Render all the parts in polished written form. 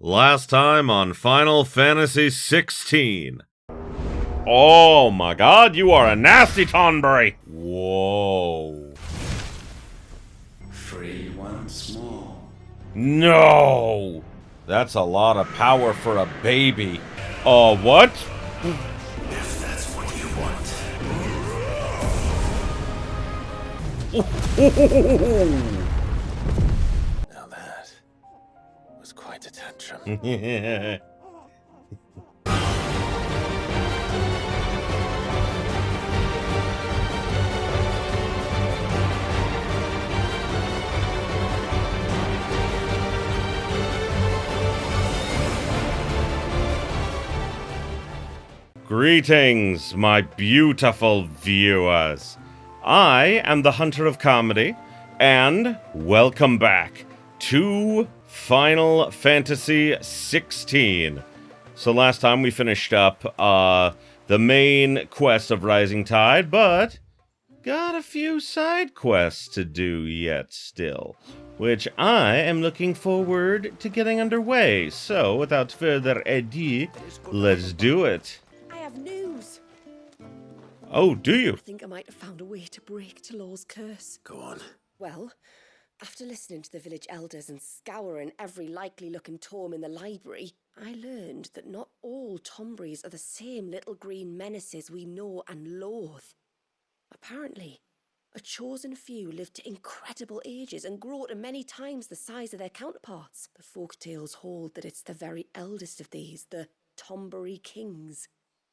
Last time on Final Fantasy 16. Oh my god, you are a nasty Tonberry! Whoa. Free once more. No! That's a lot of power for a baby. What? If that's what you want. Now that was quite a tantrum. Greetings, my beautiful viewers. I am the Hunter of Comedy, and welcome back to Final Fantasy 16. So last time we finished up the main quest of Rising Tide, but got a few side quests to do yet still, which I am looking forward to getting underway. So without further ado, let's do it. News. Oh, do you? I think I might have found a way to break Talor's curse. Go on. Well, after listening to the village elders and scouring every likely-looking tome in the library, I learned that not all Tomberries are the same little green menaces we know and loathe. Apparently, a chosen few live to incredible ages and grow to many times the size of their counterparts. The folktales hold that it's the very eldest of these, the Tomberry kings,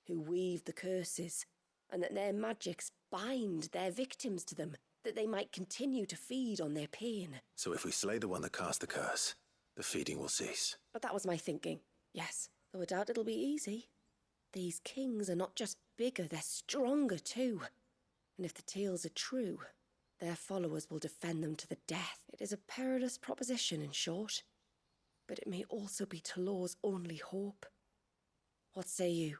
who weave the curses, and that their magics bind their victims to them, that they might continue to feed on their pain. So if we slay the one that cast the curse, the feeding will cease. But that was my thinking, yes, though I doubt it'll be easy. These kings are not just bigger, they're stronger too. And if the tales are true, their followers will defend them to the death. It is a perilous proposition, in short. But it may also be Talor's only hope. What say you?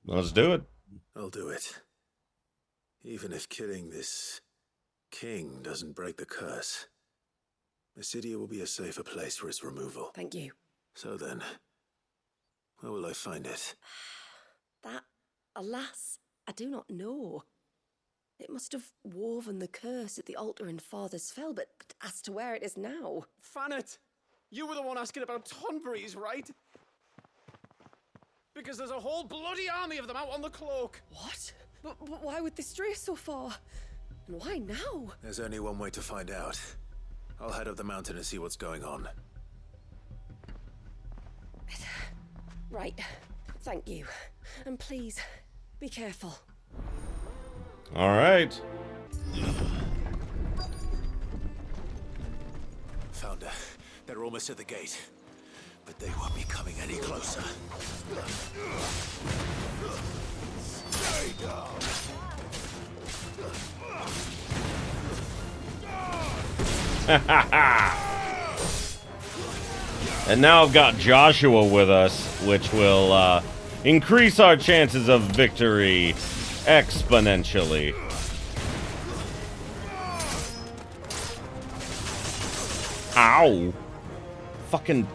Let's do it. I'll do it. Even if killing this king doesn't break the curse, Mysidia will be a safer place for its removal. Thank you. So then, where will I find it? That, alas, I do not know. It must have woven the curse at the altar in Father's Fell, but as to where it is now... Fanet, you were the one asking about Tonberries, right? Because there's a whole bloody army of them out on the cloak. What? But why would they stray so far? And why now? There's only one way to find out. I'll head up the mountain and see what's going on. Right. Thank you. And please, be careful. All right. Found her. They're almost at the gate. But they won't be coming any closer. Stay down. And now I've got Joshua with us, which will increase our chances of victory exponentially. Ow! Fucking...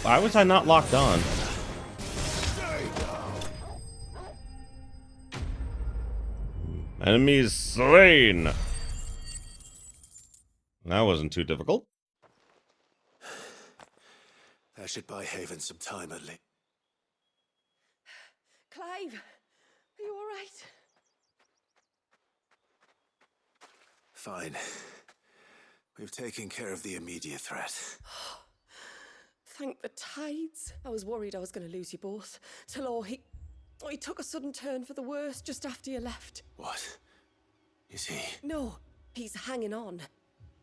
Why was I not locked on? Enemies slain! That wasn't too difficult. That should buy Haven some time at least. Clive, are you all right? Fine. We've taken care of the immediate threat. Thank the tides. I was worried I was going to lose you both. Talor, he took a sudden turn for the worse just after you left. What? Is he? No, he's hanging on.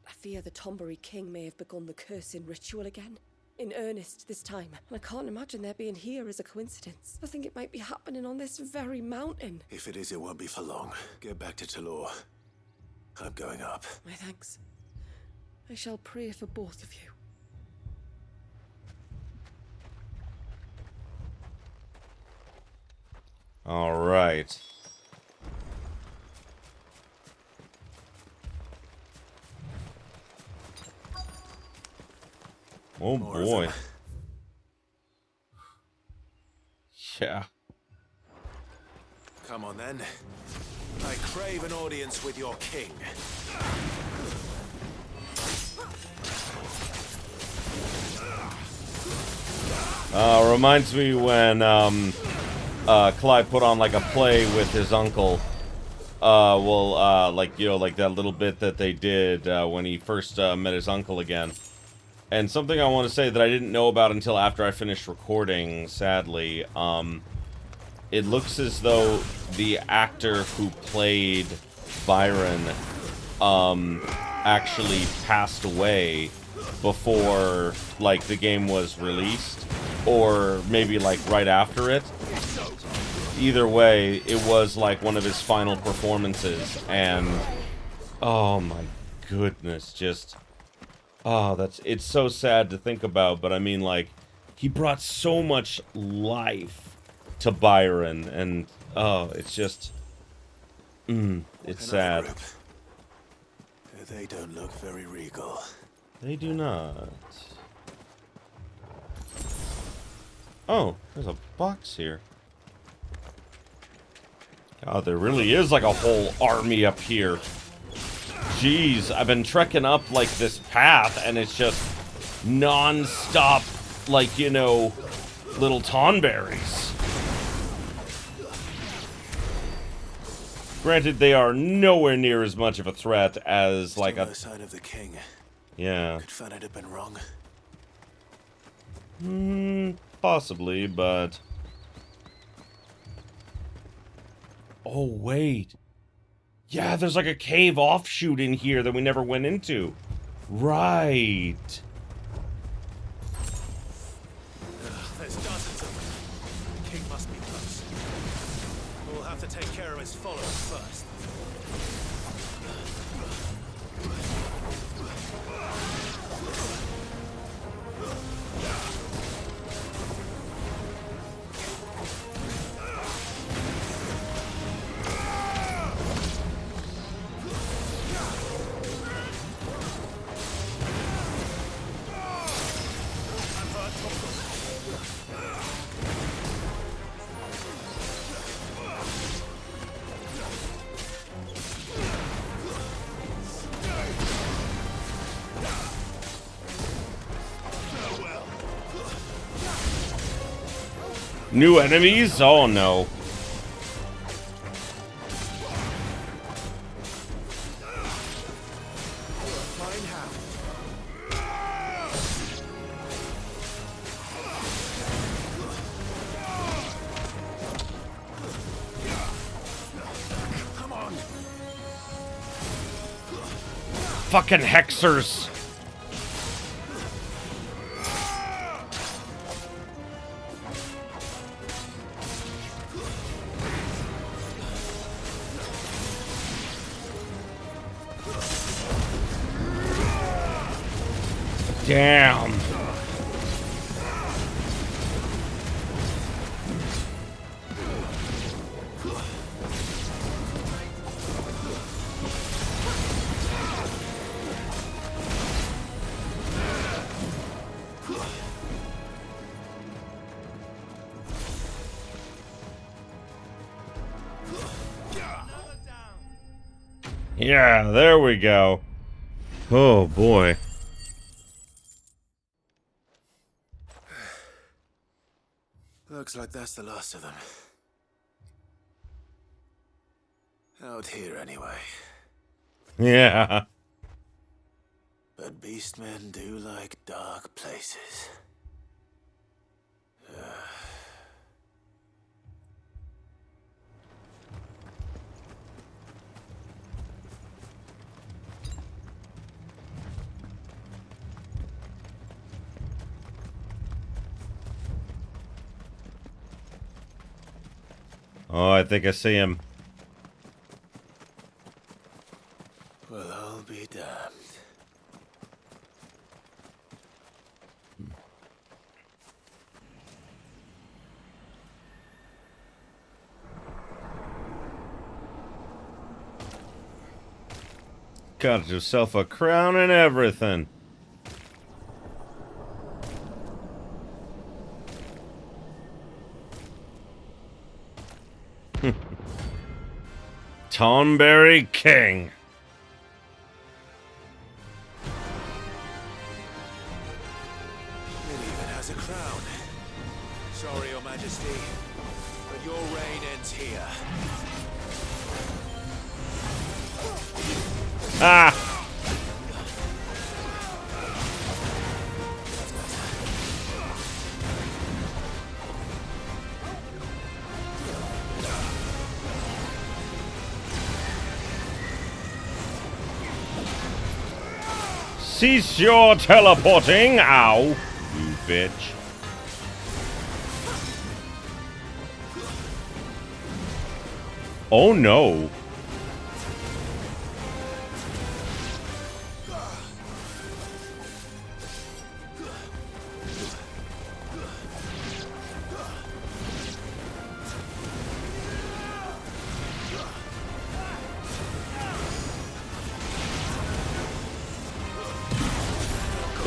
I fear the Tomberry king may have begun the cursing ritual again. In earnest this time. And I can't imagine their being here as a coincidence. I think it might be happening on this very mountain. If it is, it won't be for long. Get back to Talor. I'm going up. My thanks. I shall pray for both of you. All right. Oh More of boy. them. Yeah. Come on then. I crave an audience with your king. Reminds me when Clive put on like a play with his uncle. Like, you know, like that little bit that they did when he first met his uncle again. And something I want to say that I didn't know about until after I finished recording, sadly, it looks as though the actor who played Byron actually passed away before, like, the game was released, or maybe, like, right after it. Either way, it was, like, one of his final performances, and oh my goodness, just, oh, it's so sad to think about, but I mean, like, he brought so much life to Byron, and, oh, it's just, it's Another sad. group. They don't look very regal. They do not. Oh, there's a box here. God, there really is like a whole army up here. Jeez, I've been trekking up like this path and it's just non-stop, like, you know, little tonberries. Granted, they are nowhere near as much of a threat as like Still a... no sign of the king. Yeah. Could Fanad have been wrong? Possibly, but... Oh, wait. Yeah, there's like a cave offshoot in here that we never went into. Right. There's dozens of them. The king must be close. We'll have to take care of his followers first. New enemies? Oh no. Come on. Fucking hexers. Damn. Yeah, there we go. Oh boy. Looks like that's the last of them. Out here, anyway. Yeah. But beastmen do like dark places. Oh, I think I see him. Well, I'll be damned. Got yourself a crown and everything. Tonberry King. It even has a crown. Sorry, Your Majesty, but your reign ends here. Ah! Cease your teleporting! Ow! You bitch. Oh no!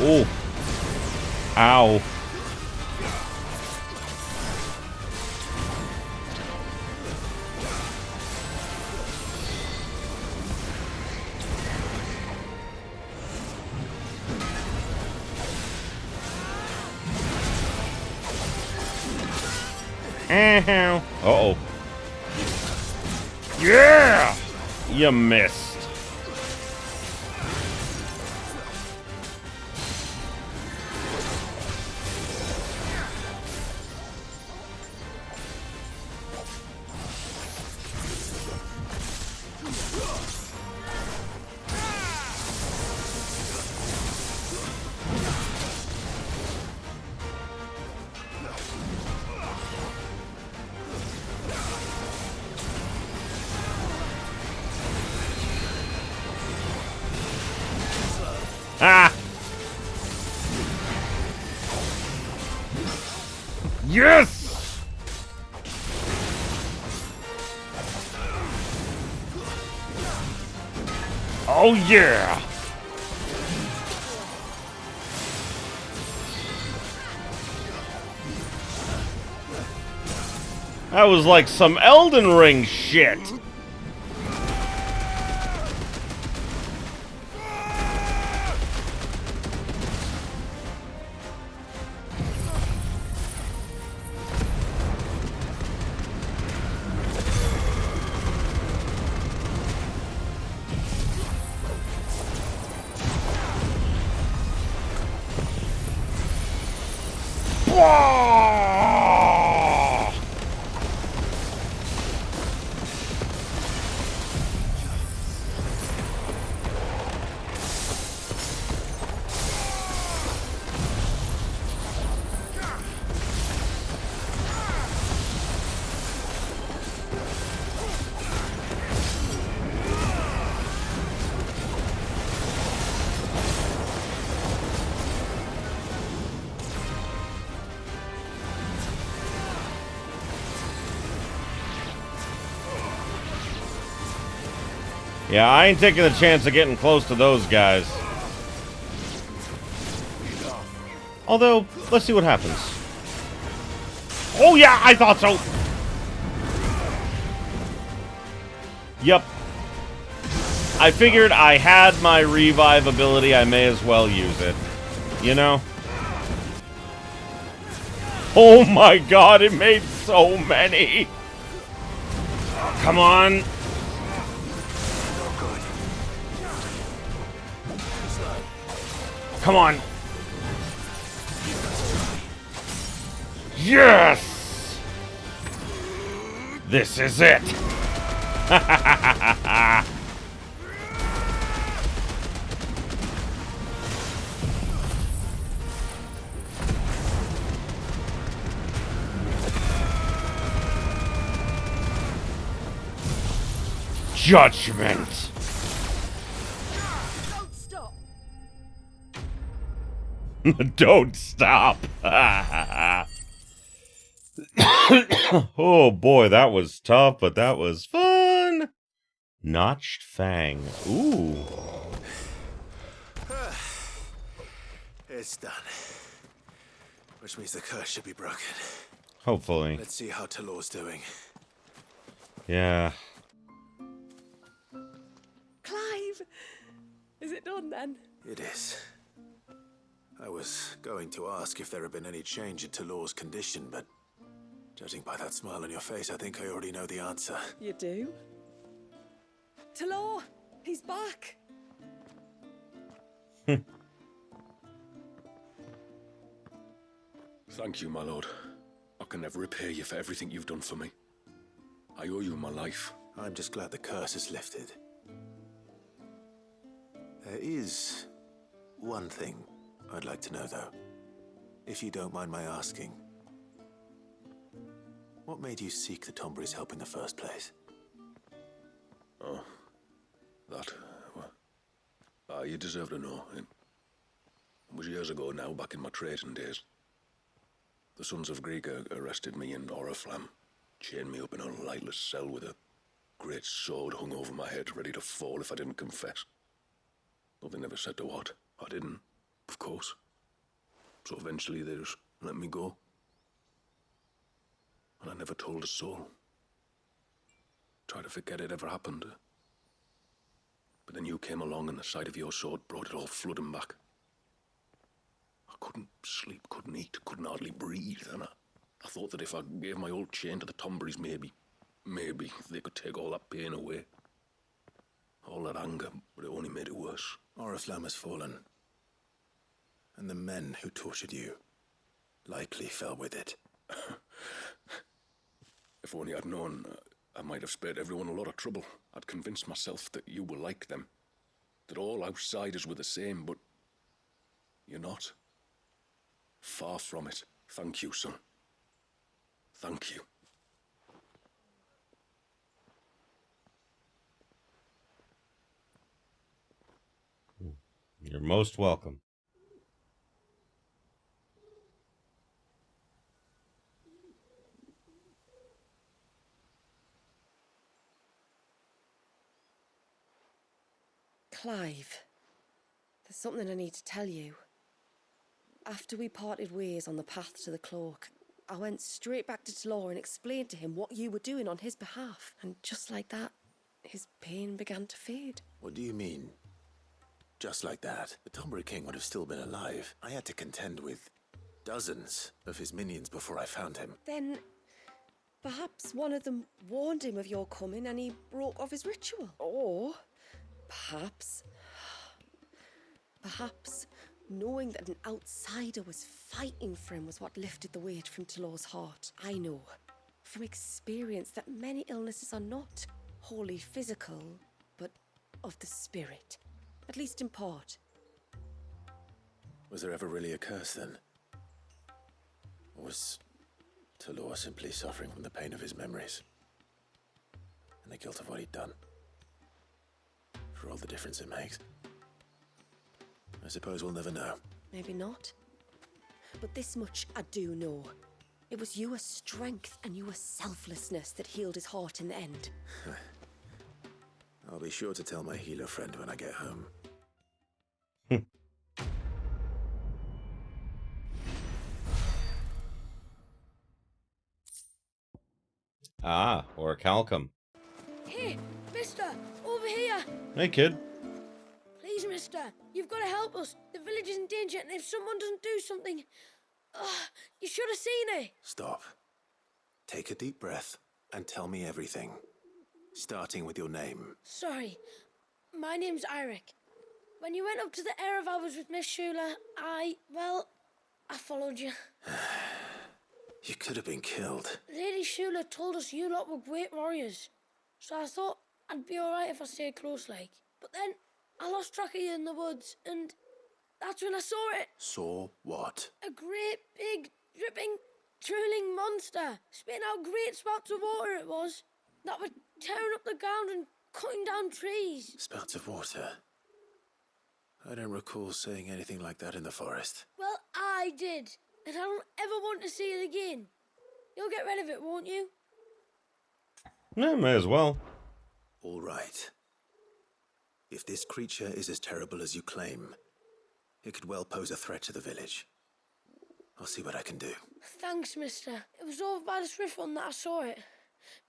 Oh. Ow. Uh-oh. Yeah! You missed. Ah! Yes! Oh yeah! That was like some Elden Ring shit. Yeah, I ain't taking the chance of getting close to those guys. Although, let's see what happens. Oh yeah, I thought so! Yep. I figured I had my revive ability, I may as well use it. You know? Oh my god, it made so many! Oh, come on! Come on! Yes! This is it! Judgment! Don't stop! Don't stop! Oh boy, that was tough, but that was fun! Notched Fang. Ooh. It's done. Which means the curse should be broken. Hopefully. Let's see how Talor's doing. Yeah. Clive! Is it done then? It is. I was going to ask if there had been any change in Talor's condition, but judging by that smile on your face, I think I already know the answer. You do? Talor! He's back! Thank you, my lord. I can never repay you for everything you've done for me. I owe you my life. I'm just glad the curse is lifted. There is one thing I'd like to know, though. If you don't mind my asking. What made you seek the Tombry's help in the first place? Oh, that... well, you deserve to know. It was years ago now, back in my trading days. The Sons of Greek arrested me in Oriflamme, chained me up in a lightless cell with a great sword hung over my head, ready to fall if I didn't confess. Though they never said to what. I didn't, of course. So eventually they just let me go. And I never told a soul. Tried to forget it ever happened. But then you came along and the sight of your sword brought it all flooding back. I couldn't sleep, couldn't eat, couldn't hardly breathe, and I thought that if I gave my old chain to the Tombrys, maybe they could take all that pain away. All that anger, but it only made it worse. Oriflamme has fallen. And the men who tortured you likely fell with it. If only I'd known, I might have spared everyone a lot of trouble. I'd convinced myself that you were like them. That all outsiders were the same, but you're not. Far from it. Thank you, son. Thank you. You're most welcome. Clive, there's something I need to tell you. After we parted ways on the path to the cloak, I went straight back to Talor and explained to him what you were doing on his behalf. And just like that, his pain began to fade. What do you mean? Just like that? The Tombry King would have still been alive. I had to contend with dozens of his minions before I found him. Then, perhaps one of them warned him of your coming and he broke off his ritual. Or, perhaps, knowing that an outsider was fighting for him was what lifted the weight from Talor's heart. I know, from experience, that many illnesses are not wholly physical, but of the spirit. At least in part. Was there ever really a curse then? Or was Talor simply suffering from the pain of his memories? And the guilt of what he'd done? For all the difference it makes. I suppose we'll never know. Maybe not. But this much I do know. It was your strength and your selflessness that healed his heart in the end. I'll be sure to tell my healer friend when I get home. Ah, or Calcum. Hey, mister, over here. Hey, kid. Please, mister, you've got to help us. The village is in danger, and if someone doesn't do something... you should have seen it. Stop. Take a deep breath and tell me everything. Starting with your name. Sorry, my name's Eirik. When you went up to the Erev with Miss Shula, I followed you. You could have been killed. Lady Shula told us you lot were great warriors, so I thought I'd be alright if I stayed close like. But then I lost track of you in the woods, and that's when I saw it. Saw what? A great, big, dripping, drooling monster, spitting out great spouts of water it was, that were tearing up the ground and cutting down trees. Spouts of water? I don't recall seeing anything like that in the forest. Well, I did, and I don't ever want to see it again. You'll get rid of it, won't you? Yeah, may as well. All right. If this creature is as terrible as you claim, it could well pose a threat to the village. I'll see what I can do. Thanks, mister. It was over by the Swift one that I saw it.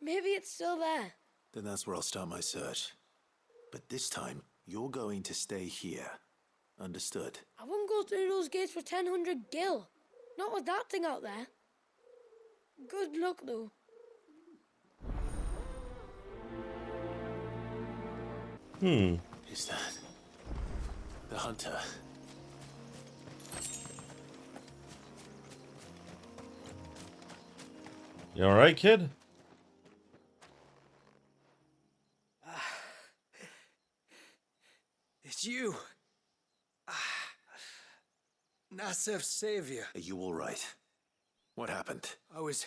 Maybe it's still there. Then that's where I'll start my search. But this time, you're going to stay here. Understood? I wouldn't go through those gates for 1000 gil. Not with that thing out there. Good luck, though. Is that the hunter? You alright, kid? It's you. Nasef's savior. Are you all right? What happened? I was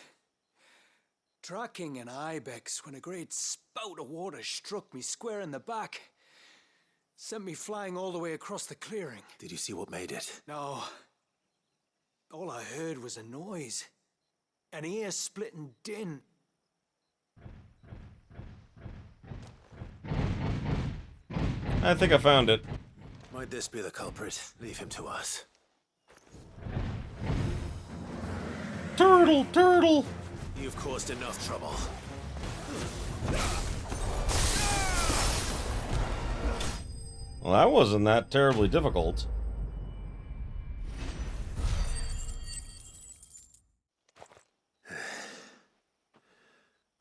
tracking an ibex when a great spout of water struck me square in the back. Sent me flying all the way across the clearing. Did you see what made it? No. All I heard was a noise. An ear-splitting din. I think I found it. Might this be the culprit? Leave him to us. Turtle, turtle! You've caused enough trouble. Well, that wasn't that terribly difficult.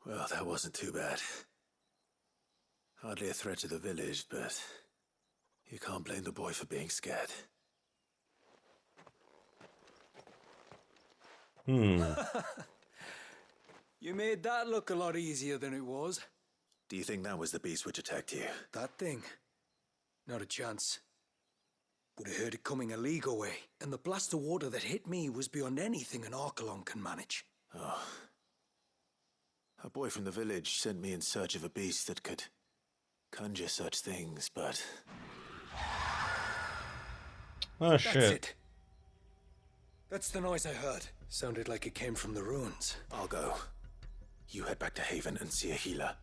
Well, that wasn't too bad. Hardly a threat to the village, but you can't blame the boy for being scared. You made that look a lot easier than it was. Do you think that was the beast which attacked you? That thing? Not a chance. Would have heard it coming a league away, and the blast of water that hit me was beyond anything an Archelon can manage. Oh. A boy from the village sent me in search of a beast that could conjure such things, but... Oh, That's shit. it. That's the noise I heard. Sounded like it came from the ruins. I'll go. You head back to Haven and see a healer.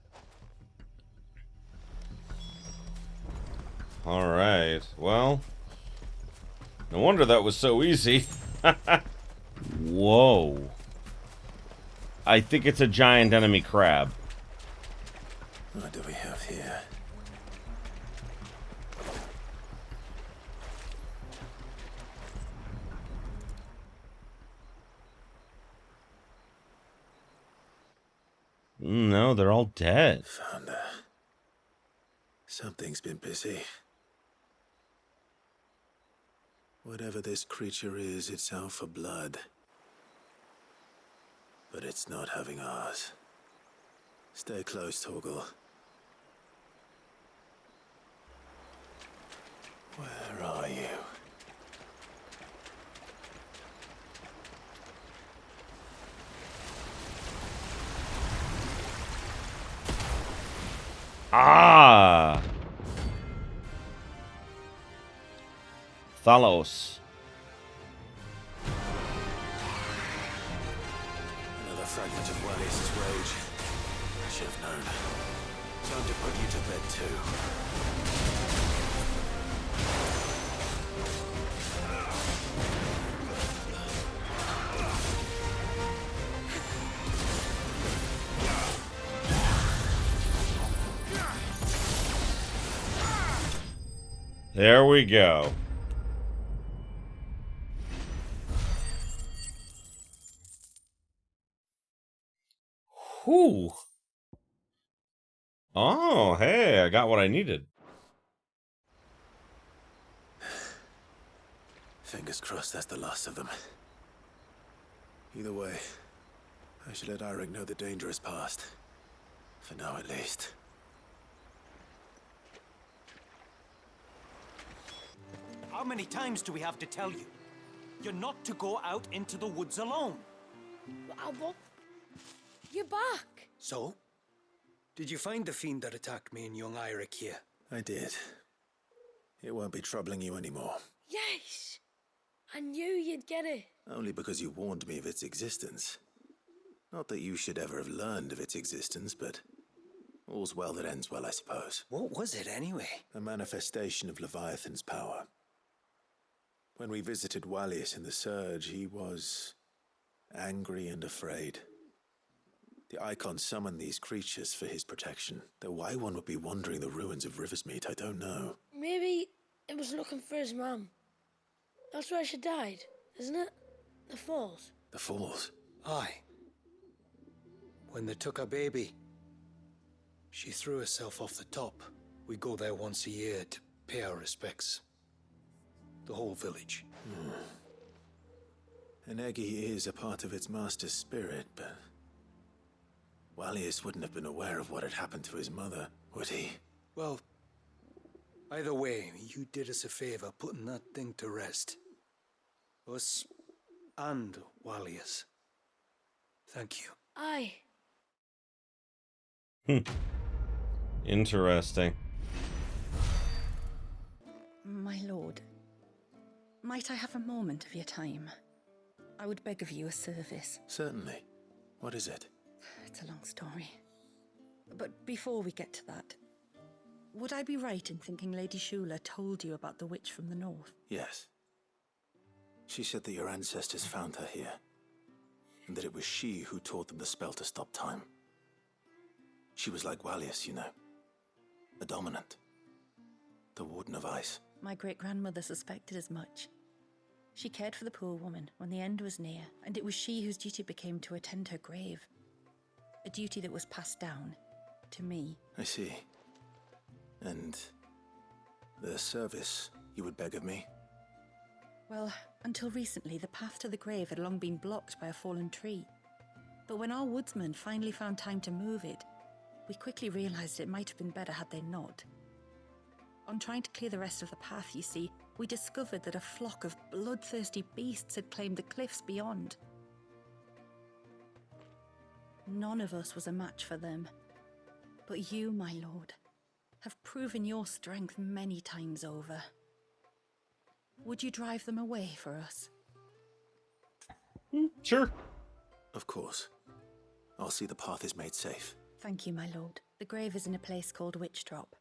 Alright, well. No wonder that was so easy. Whoa. I think it's a giant enemy crab. What do we have here? No, they're all dead. Found her. Something's been busy. Whatever this creature is, it's out for blood. But it's not having ours. Stay close, Torgal. Where are you? Ah! Thalos. Another fragment of Wallius's rage. I should have known. Time to put you to bed too. There we go. Whew. Oh, hey, I got what I needed. Fingers crossed that's the last of them. Either way, I should let Eirik know the danger is past. For now, at least. How many times do we have to tell you? You're not to go out into the woods alone. What? You're back. So? Did you find the fiend that attacked me and young Eirik here? I did. It won't be troubling you anymore. Yes. I knew you'd get it. Only because you warned me of its existence. Not that you should ever have learned of its existence, but all's well that ends well, I suppose. What was it anyway? A manifestation of Leviathan's power. When we visited Wallius in the Surge, he was angry and afraid. The Icon summoned these creatures for his protection, though why one would be wandering the ruins of Riversmeet, I don't know. Maybe it was looking for his mum. That's where she died, isn't it? The falls. The Falls? Aye. When they took her baby, she threw herself off the top. We go there once a year to pay our respects. The whole village. An Eggy is a part of its master's spirit, but Wallius wouldn't have been aware of what had happened to his mother, would he? Well, either way, you did us a favor putting that thing to rest. Us and Wallius. Thank you. Aye. Interesting. My lord, might I have a moment of your time? I would beg of you a service. Certainly. What is it? It's a long story. But before we get to that, would I be right in thinking Lady Shula told you about the witch from the north? Yes. She said that your ancestors found her here, and that it was she who taught them the spell to stop time. She was like Wallius, you know. A dominant. The Warden of Ice. My great-grandmother suspected as much. She cared for the poor woman when the end was near, and it was she whose duty became to attend her grave. A duty that was passed down to me. I see. And the service you would beg of me? Well, until recently, the path to the grave had long been blocked by a fallen tree. But when our woodsmen finally found time to move it, we quickly realized it might have been better had they not. On trying to clear the rest of the path, you see, we discovered that a flock of bloodthirsty beasts had claimed the cliffs beyond. None of us was a match for them. But you, my lord, have proven your strength many times over. Would you drive them away for us? Sure. Of course. I'll see the path is made safe. Thank you, my lord. The grave is in a place called Witch Drop.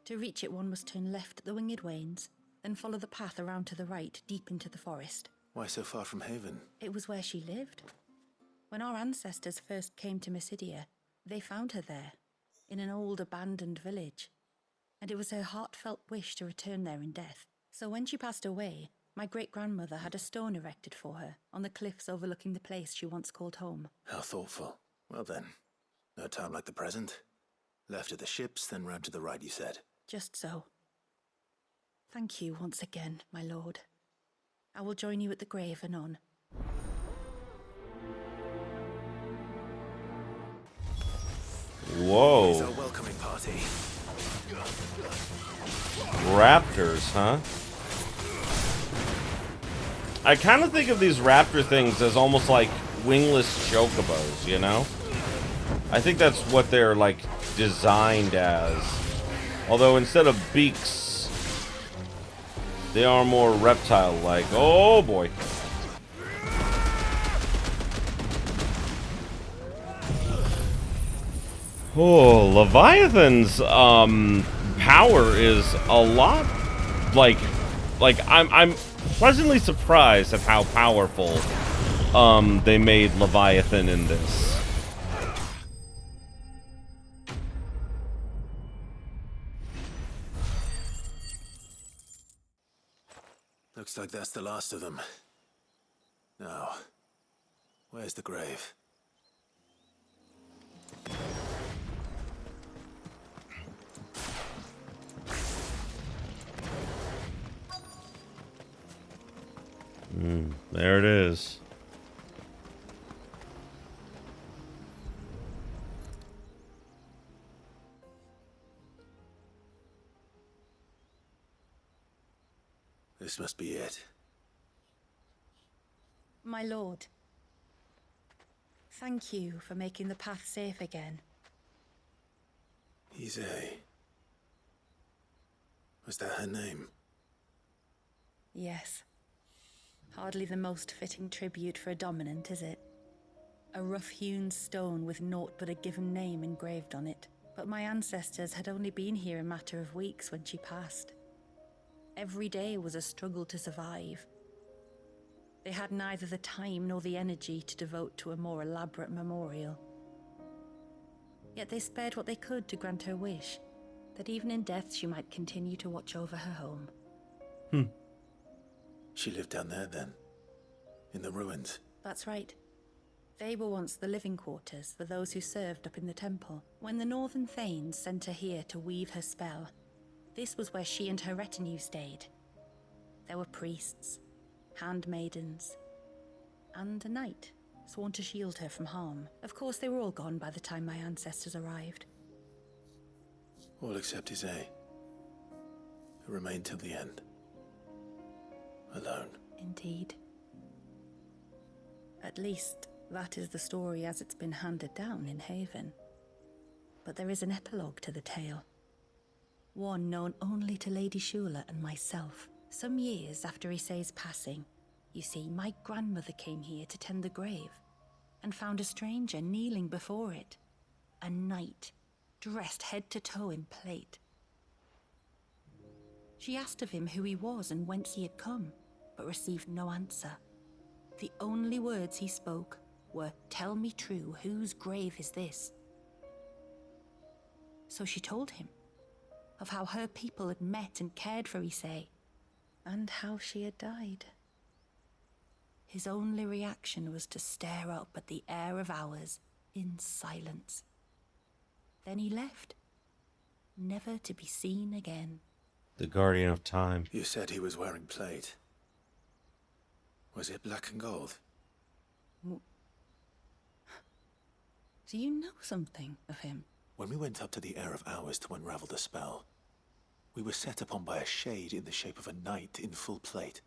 To reach it, one must turn left at the Winged Wains, then follow the path around to the right, deep into the forest. Why so far from Haven? It was where she lived. When our ancestors first came to Mysidia, they found her there, in an old abandoned village. And it was her heartfelt wish to return there in death. So when she passed away, my great-grandmother had a stone erected for her on the cliffs overlooking the place she once called home. How thoughtful. Well then, no time like the present. Left at the ships, then round to the right, you said. Just so. Thank you once again, my lord. I will join you at the grave anon. Whoa. Here's our welcoming party. Raptors, huh? I kind of think of these raptor things as almost like wingless chocobos, you know? I think that's what they're, like, designed as. Although instead of beaks, they are more reptile-like. Oh, boy. Oh, Leviathan's, power is a lot, like, I'm pleasantly surprised at how powerful, they made Leviathan in this. Looks like that's the last of them. Now, where's the grave? There it is. This must be it. My lord, thank you for making the path safe again. Izay. Was that her name? Yes. Hardly the most fitting tribute for a dominant, is it? A rough-hewn stone with naught but a given name engraved on it. But my ancestors had only been here a matter of weeks when she passed. Every day was a struggle to survive. They had neither the time nor the energy to devote to a more elaborate memorial. Yet they spared what they could to grant her wish, that even in death she might continue to watch over her home. She lived down there then? In the ruins? That's right. They were once the living quarters for those who served up in the temple. When the Northern Thanes sent her here to weave her spell, this was where she and her retinue stayed. There were priests, handmaidens, and a knight sworn to shield her from harm. Of course, they were all gone by the time my ancestors arrived. All except Isay, who remained till the end. Alone. Indeed. At least, that is the story as it's been handed down in Haven. But there is an epilogue to the tale. One known only to Lady Shula and myself. Some years after Isay's passing, you see, my grandmother came here to tend the grave and found a stranger kneeling before it. A knight, dressed head to toe in plate. She asked of him who he was and whence he had come, but received no answer. The only words he spoke were, "Tell me true, whose grave is this?" So she told him of how her people had met and cared for Isay, and how she had died. His only reaction was to stare up at the air of hours in silence. Then he left, never to be seen again. The Guardian of Time. You said he was wearing plate. Was it black and gold? Do you know something of him? When we went up to the Air of Hours to unravel the spell, we were set upon by a shade in the shape of a knight in full plate.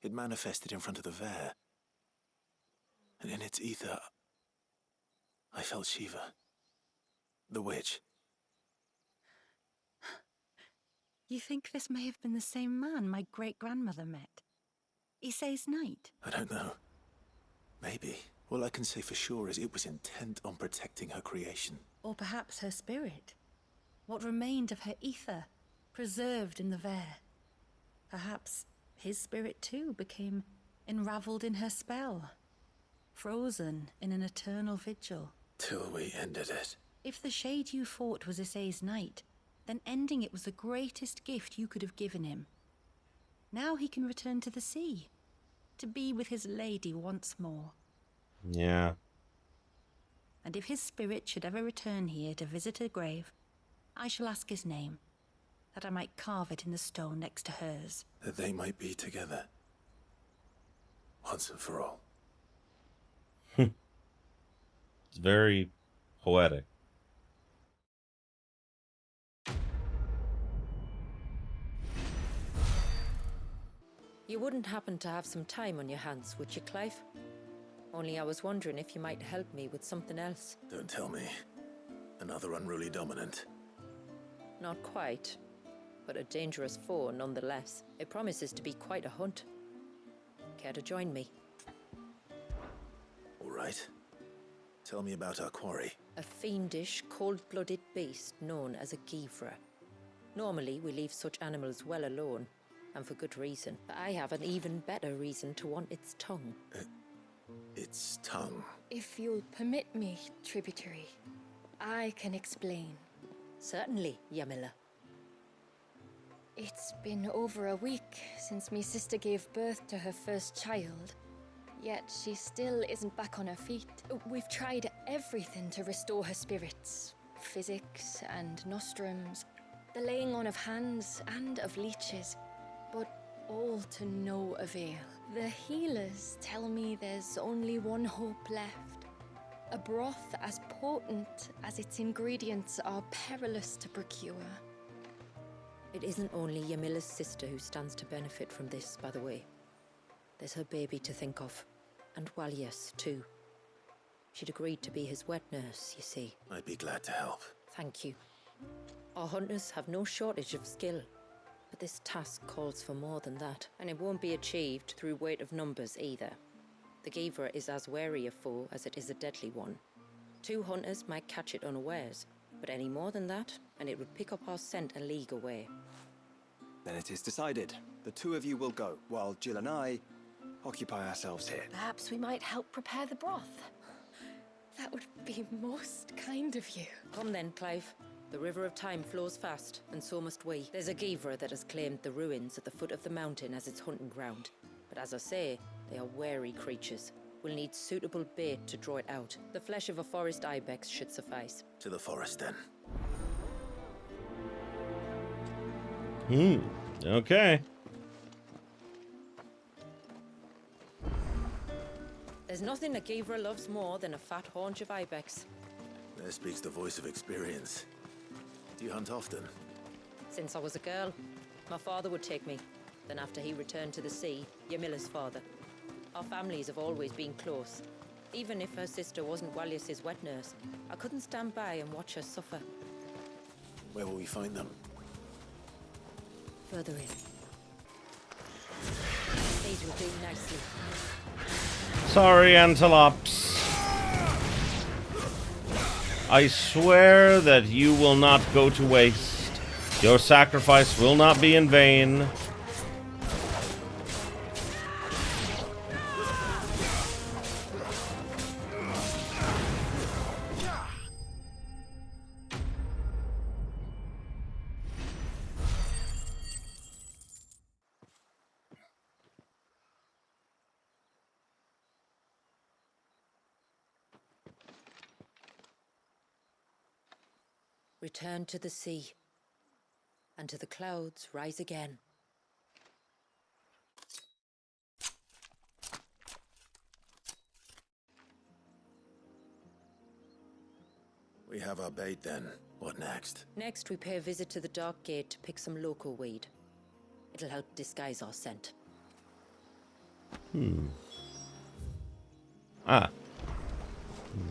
It manifested in front of the Vare, and in its ether, I felt Shiva, the witch. You think this may have been the same man my great-grandmother met? Isay's knight? I don't know. Maybe. All I can say for sure is it was intent on protecting her creation. Or perhaps her spirit. What remained of her ether, preserved in the Vare. Perhaps his spirit too became enraveled in her spell, frozen in an eternal vigil. Till we ended it. If the shade you fought was Isay's knight, then ending it was the greatest gift you could have given him. Now he can return to the sea, to be with his lady once more. Yeah. And if his spirit should ever return here to visit her grave, I shall ask his name, that I might carve it in the stone next to hers. That they might be together. Once and for all. It's very poetic. You wouldn't happen to have some time on your hands, would you, Clive? Only I was wondering if you might help me with something else. Don't tell me. Another unruly dominant. Not quite, but a dangerous foe nonetheless. It promises to be quite a hunt. Care to join me? All right. Tell me about our quarry. A fiendish, cold-blooded beast known as a Givra. Normally, we leave such animals well alone, and for good reason. But I have an even better reason to want its tongue. Its tongue. If you'll permit me, tributary, I can explain. Certainly, Yamila. It's been over a week since me sister gave birth to her first child. Yet she still isn't back on her feet. We've tried everything to restore her spirits. Physics and nostrums, the laying on of hands and of leeches. But all to no avail. The healers tell me there's only one hope left. A broth as potent as its ingredients are perilous to procure. It isn't only Yamila's sister who stands to benefit from this, by the way. There's her baby to think of. And Walias, too. She'd agreed to be his wet nurse, you see. I'd be glad to help. Thank you. Our hunters have no shortage of skill. But this task calls for more than that. And it won't be achieved through weight of numbers either. The Givra is as wary a foe as it is a deadly one. 2 hunters might catch it unawares. But any more than that, and it would pick up our scent a league away. Then it is decided. The 2 of you will go, while Jill and I occupy ourselves here. Perhaps we might help prepare the broth. That would be most kind of you. Come then, Clive. The river of time flows fast, and so must we. There's a Geevra that has claimed the ruins at the foot of the mountain as its hunting ground. But as I say, they are wary creatures. We'll need suitable bait to draw it out. The flesh of a forest ibex should suffice. To the forest, then. Okay. There's nothing a Geevra loves more than a fat haunch of ibex. There speaks the voice of experience. Do you hunt often? Since I was a girl, my father would take me. Then after he returned to the sea, Yamila's father. Our families have always been close. Even if her sister wasn't Walius's wet nurse, I couldn't stand by and watch her suffer. Where will we find them? Further in. These will do nicely. Sorry, antelopes. I swear that you will not go to waste. Your sacrifice will not be in vain. Return to the sea, and to the clouds rise again. We have our bait then. What next? Next, we pay a visit to the Dark Gate to pick some local weed. It'll help disguise our scent. Ah.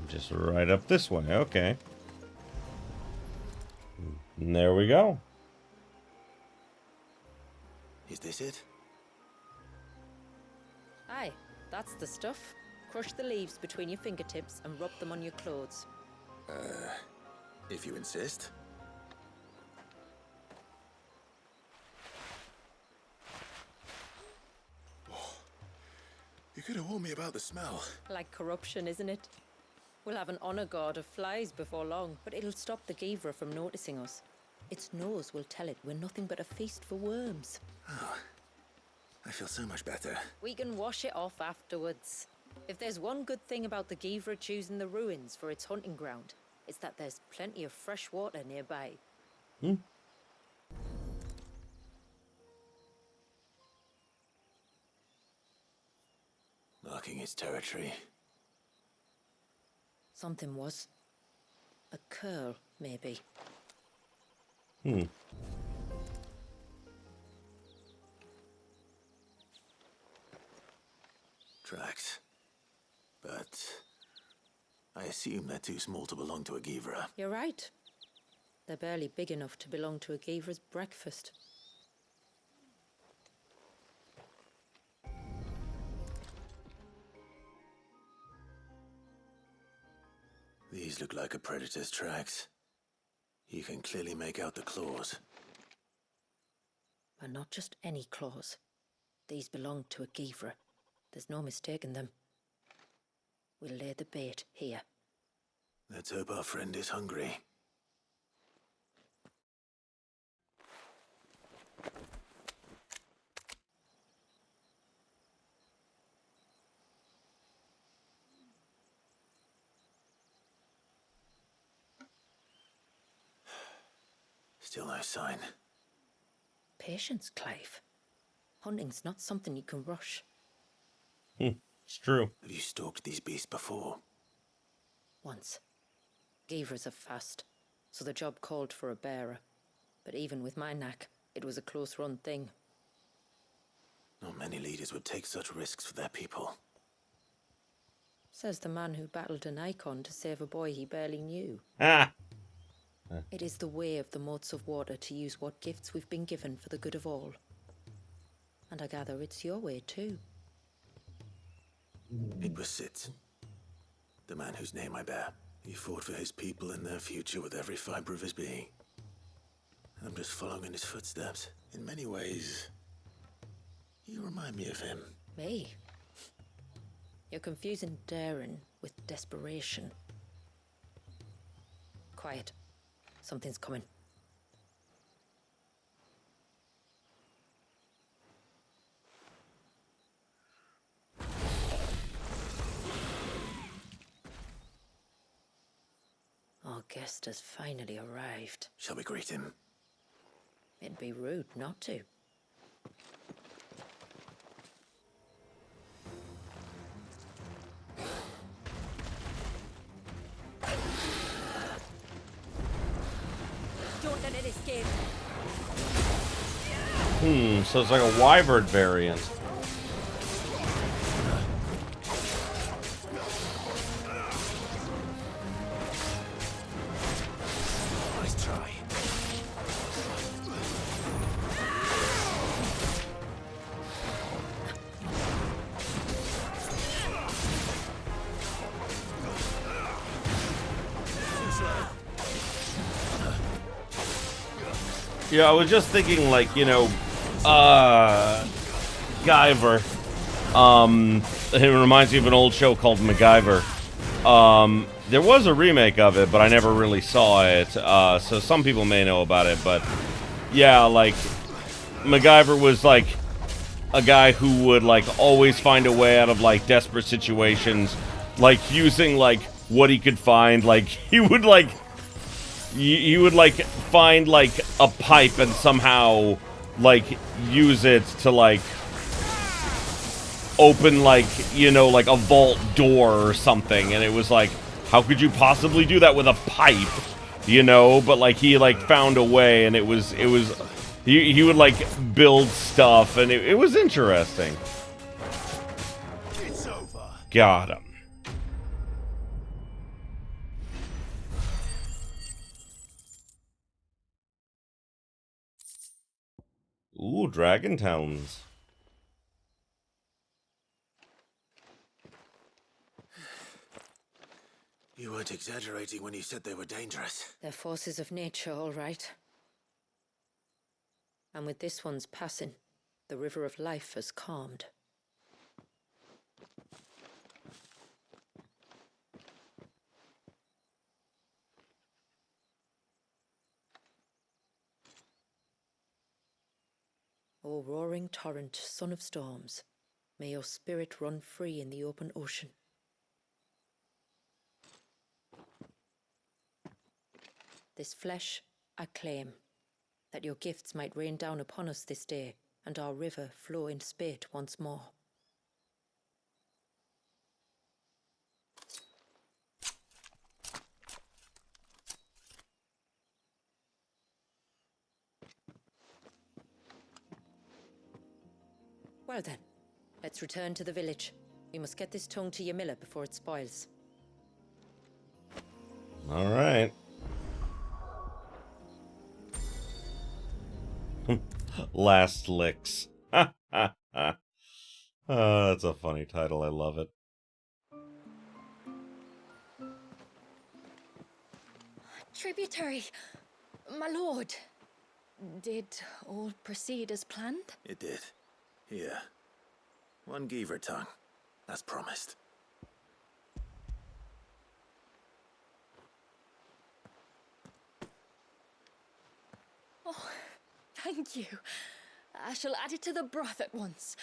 Just right up this way, okay. And there we go. Is this it? Aye, that's the stuff. Crush the leaves between your fingertips and rub them on your clothes. If you insist. You could have warned me about the smell. Like corruption, isn't it? We'll have an honor guard of flies before long, but it'll stop the Geevra from noticing us. Its nose will tell it we're nothing but a feast for worms. Oh, I feel so much better. We can wash it off afterwards. If there's one good thing about the Geevra choosing the ruins for its hunting ground, it's that there's plenty of fresh water nearby. Marking its territory. Something was. A curl, maybe. Tracks. But I assume they're too small to belong to a Geevra. You're right. They're barely big enough to belong to a Geevra's breakfast. These look like a predator's tracks. You can clearly make out the claws. But not just any claws. These belong to a Geevra. There's no mistaking them. We'll lay the bait here. Let's hope our friend is hungry. Still no sign. Patience, Clive. Hunting's not something you can rush. It's true. Have you stalked these beasts before? Once. Geevras are fast, so the job called for a bearer. But even with my knack, it was a close-run thing. Not many leaders would take such risks for their people. Says the man who battled an icon to save a boy he barely knew. Ah! It is the way of the moats of water to use what gifts we've been given for the good of all. And I gather it's your way too. It was Sid, the man whose name I bear. He fought for his people and their future with every fiber of his being. I'm just following in his footsteps. In many ways, you remind me of him. Me? You're confusing daring with desperation. Quiet. Something's coming. Our guest has finally arrived. Shall we greet him? It'd be rude not to. Don't let it escape. So it's like a wyvern variant. Nice try. Yeah, I was just thinking, like, you know, Guyver. It reminds me of an old show called MacGyver. There was a remake of it, but I never really saw it. So some people may know about it, but yeah, like, MacGyver was like a guy who would like always find a way out of like desperate situations, like using like what he could find. Like he would like find like a pipe and somehow like use it to like open like, you know, like a vault door or something, and it was like, how could you possibly do that with a pipe, you know? But like he like found a way, and it was he would like build stuff, and it was interesting. It's over. Got him. Ooh, dragon talons. You weren't exaggerating when you said they were dangerous. They're forces of nature, all right. And with this one's passing, the river of life has calmed. O roaring torrent, son of storms, may your spirit run free in the open ocean. This flesh I claim, that your gifts might rain down upon us this day, and our river flow in spate once more. Well then, let's return to the village. We must get this tongue to Yamila before it spoils. All right. Last Licks. That's a funny title. I love it. Tributary, my lord. Did all proceed as planned? It did. Here. One Geaver tongue. As promised. Oh, thank you. I shall add it to the broth at once.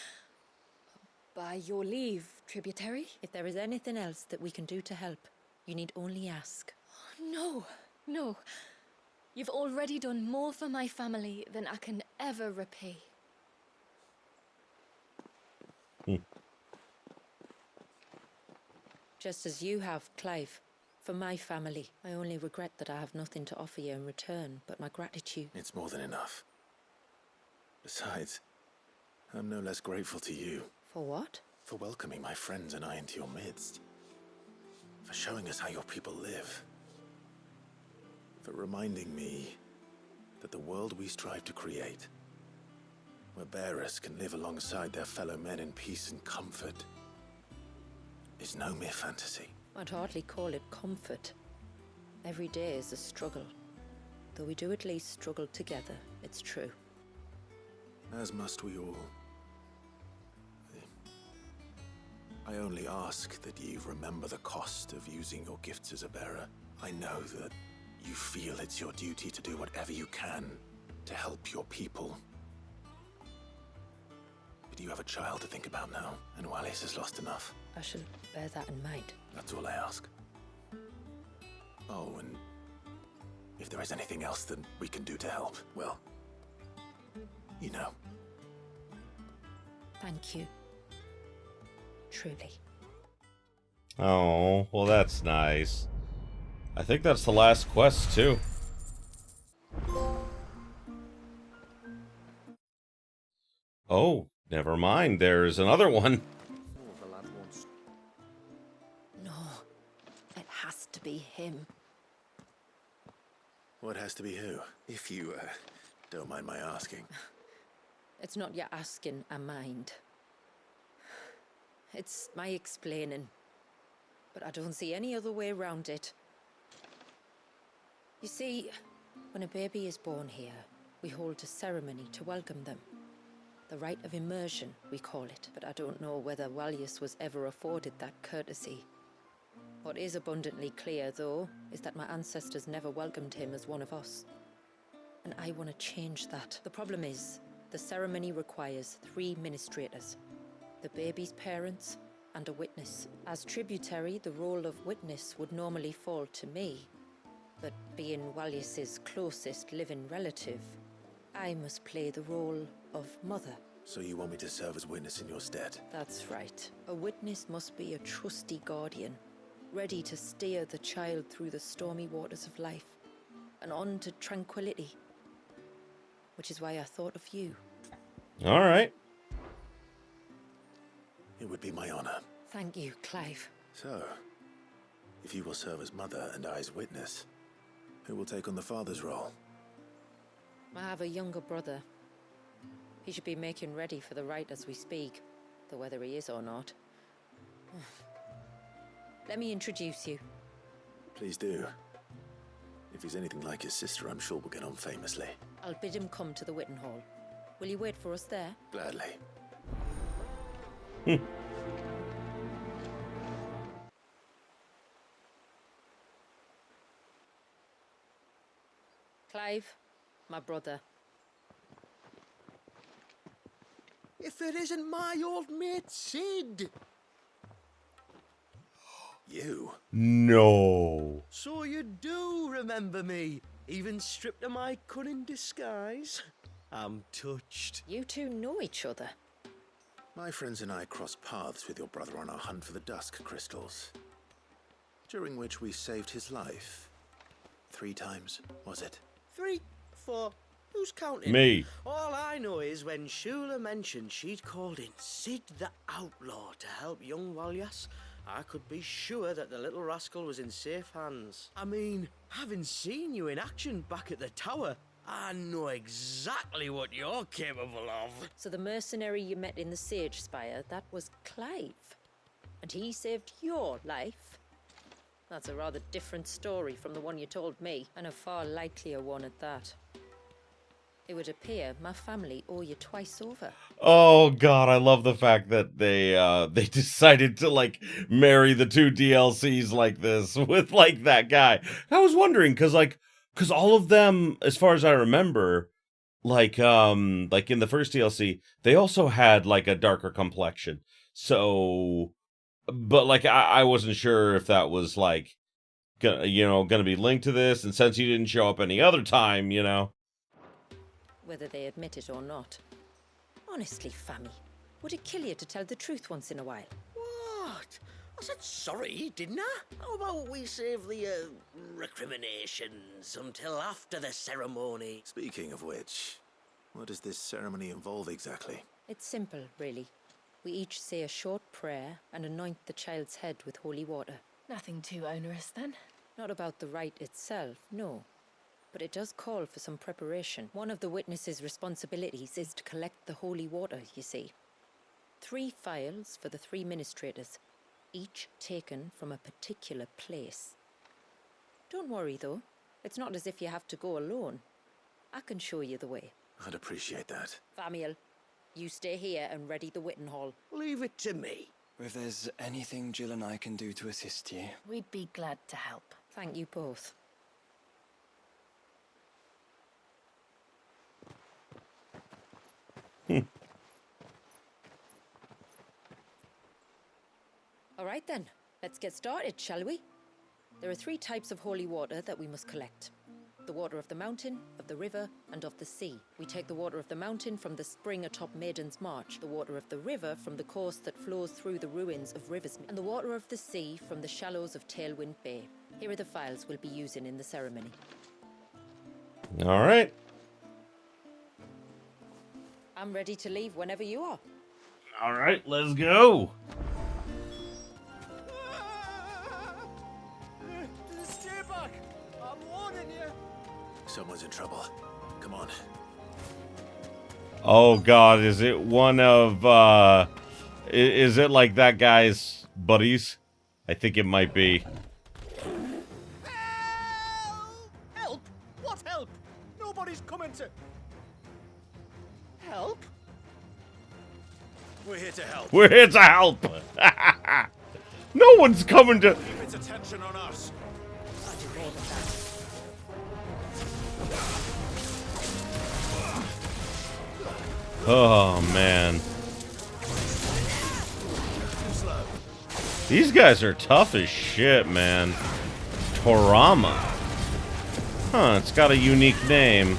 By your leave, tributary. If there is anything else that we can do to help, you need only ask. No, no. You've already done more for my family than I can ever repay. Just as you have, Clive. For my family, I only regret that I have nothing to offer you in return but my gratitude. It's more than enough. Besides, I'm no less grateful to you. For what? For welcoming my friends and I into your midst. For showing us how your people live. For reminding me that the world we strive to create, where bearers can live alongside their fellow men in peace and comfort, is no mere fantasy. I'd hardly call it comfort. Every day is a struggle. Though we do at least struggle together, it's true. As must we all. I only ask that you remember the cost of using your gifts as a bearer. I know that You feel it's your duty to do whatever you can to help your people. But you have a child to think about now, and Wallis has lost enough. I shall bear that in mind. That's all I ask. Oh, and if there is anything else that we can do to help, well, you know. Thank you. Truly. Oh, well, that's nice. I think that's the last quest, too. Oh, never mind. There's another one. No, it has to be him. What has to be who? If you, don't mind my asking. It's not your asking, I mind. It's my explaining. But I don't see any other way around it. You see, when a baby is born here, we hold a ceremony to welcome them. The rite of immersion, we call it, but I don't know whether Wallius was ever afforded that courtesy. What is abundantly clear, though, is that my ancestors never welcomed him as one of us. And I want to change that. The problem is, the ceremony requires 3 ministrators. The baby's parents and a witness. As tributary, the role of witness would normally fall to me. But being Wallius's closest living relative, I must play the role of mother. So you want me to serve as witness in your stead? That's right. A witness must be a trusty guardian, ready to steer the child through the stormy waters of life and on to tranquility. Which is why I thought of you. All right. It would be my honor. Thank you, Clive. So, if you will serve as mother and I as witness, who will take on the father's role? I have a younger brother. He should be making ready for the rite as we speak, though whether he is or not. Let me introduce you. Please do. If he's anything like his sister, I'm sure we'll get on famously. I'll bid him come to the Witten Hall. Will you wait for us there? Gladly. Clive, my brother. If it isn't my old mate Sid! You? No. So you do remember me, even stripped of my cunning disguise? I'm touched. You two know each other. My friends and I crossed paths with your brother on our hunt for the Dusk Crystals, during which we saved his life. 3 times, was it? 3, 4, who's counting? Me. All I know is when Shula mentioned she'd called in Sid the Outlaw to help young Wallius, I could be sure that the little rascal was in safe hands. I mean, having seen you in action back at the tower, I know exactly what you're capable of. So the mercenary you met in the Sage Spire, that was Clive. And he saved your life? That's a rather different story from the one you told me, and a far likelier one at that. It would appear my family owe you twice over. Oh god, I love the fact that they decided to like marry the 2 DLCs like this with like that guy. I was wondering cuz all of them, as far as I remember, like in the first DLC, they also had like a darker complexion. So but like I wasn't sure if that was like gonna be linked to this, and since he didn't show up any other time, Whether they admit it or not. Honestly, Fammy, would it kill you to tell the truth once in a while? What? I said sorry, didn't I? How about we save the, recriminations until after the ceremony? Speaking of which, what does this ceremony involve exactly? It's simple, really. We each say a short prayer and anoint the child's head with holy water. Nothing too onerous, then? Not about the rite itself, no. But it does call for some preparation. One of the witness's responsibilities is to collect the holy water, you see. 3 phials for the 3 ministrators, each taken from a particular place. Don't worry, though. It's not as if you have to go alone. I can show you the way. I'd appreciate that. Famiel, you stay here and ready the Witten Hall. Leave it to me. If there's anything Jill and I can do to assist you. We'd be glad to help. Thank you both. All right then, let's get started, shall we? There are 3 types of holy water that we must collect. The water of the mountain, of the river, and of the sea. We take the water of the mountain from the spring atop Maiden's March, the water of the river from the course that flows through the ruins of Riversmeet, and the water of the sea from the shallows of Tailwind Bay. Here are the files we'll be using in the ceremony. All right. I'm ready to leave whenever you are. All right, let's go. Stay back! I'm warning you! Someone's in trouble. Come on. Oh God, is it one of is it like that guy's buddies? I think it might be. Help! What help? Nobody's coming to... Help? We're here to help. We're here to help. No one's coming to. Keep its attention on us. I'll do more than that. Oh man. These guys are tough as shit, man. Torama. Huh, it's got a unique name.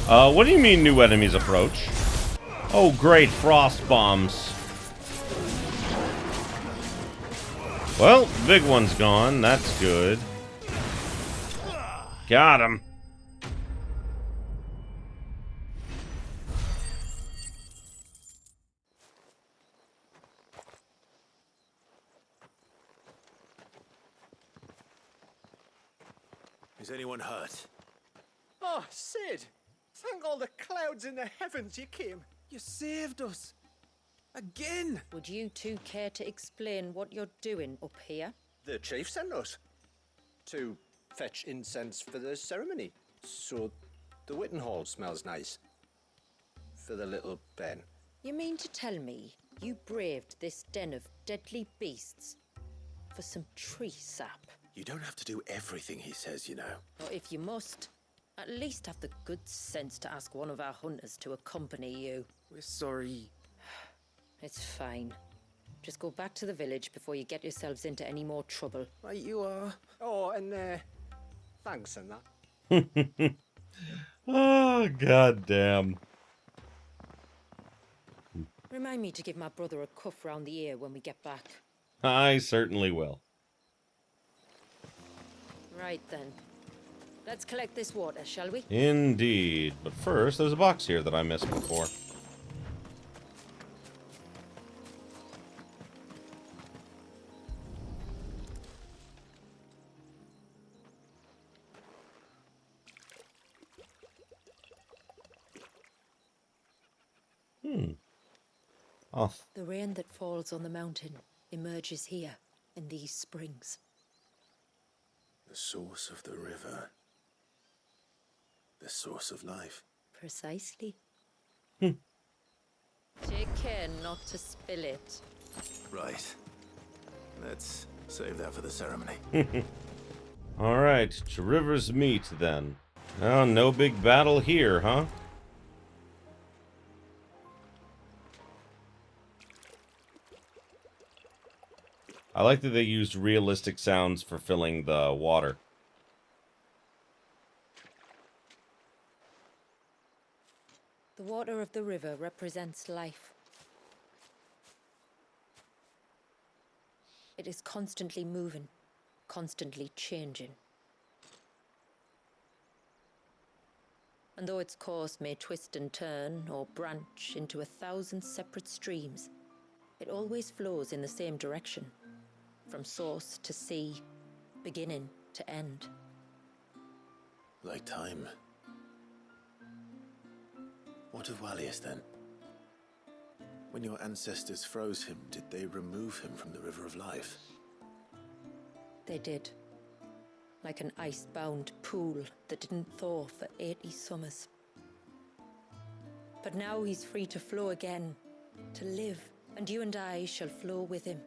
What do you mean new enemies approach? Oh great, frost bombs. Well, big one's gone, that's good. Got him. Is anyone hurt? Oh, Sid! Thank all the clouds in the heavens you came. You saved us. Again! Would you 2 care to explain what you're doing up here? The chief sent us to fetch incense for the ceremony, so the Witten Hall smells nice for the little Ben. You mean to tell me you braved this den of deadly beasts for some tree sap? You don't have to do everything he says, you know. Or if you must, at least have the good sense to ask one of our hunters to accompany you. We're sorry. It's fine. Just go back to the village before you get yourselves into any more trouble. Right, you are. Oh, and thanks and that. Oh, goddamn. Remind me to give my brother a cuff round the ear when we get back. I certainly will. Right then. Let's collect this water, shall we? Indeed. But first, there's a box here that I missed before. Oh. The rain that falls on the mountain emerges here, in these springs. The source of the river. The source of life. Precisely. Take care not to spill it. Right. Let's save that for the ceremony. Alright, to Riversmeet then. Oh, no big battle here, huh? I like that they used realistic sounds for filling the water. The water of the river represents life. It is constantly moving, constantly changing. And though its course may twist and turn or branch into 1,000 separate streams, it always flows in the same direction, from source to sea, beginning to end. Like time. What of Wallius then? When your ancestors froze him, did they remove him from the River of Life? They did. Like an ice-bound pool that didn't thaw for 80 summers. But now he's free to flow again, to live, and you and I shall flow with him.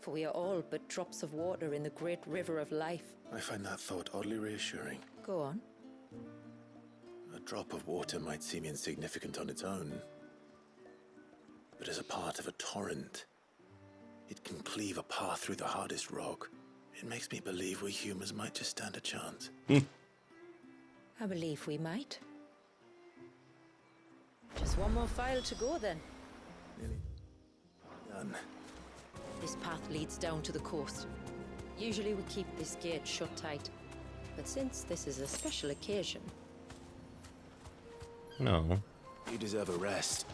For we are all but drops of water in the great river of life. I find that thought oddly reassuring. Go on. drop of water might seem insignificant on its own, but as a part of a torrent, it can cleave a path through the hardest rock. It makes me believe we humans might just stand a chance. I believe we might. Just one more file to go then. Nearly done. This path leads down to the coast. Usually we keep this gate shut tight, but since this is a special occasion... No. You deserve a rest.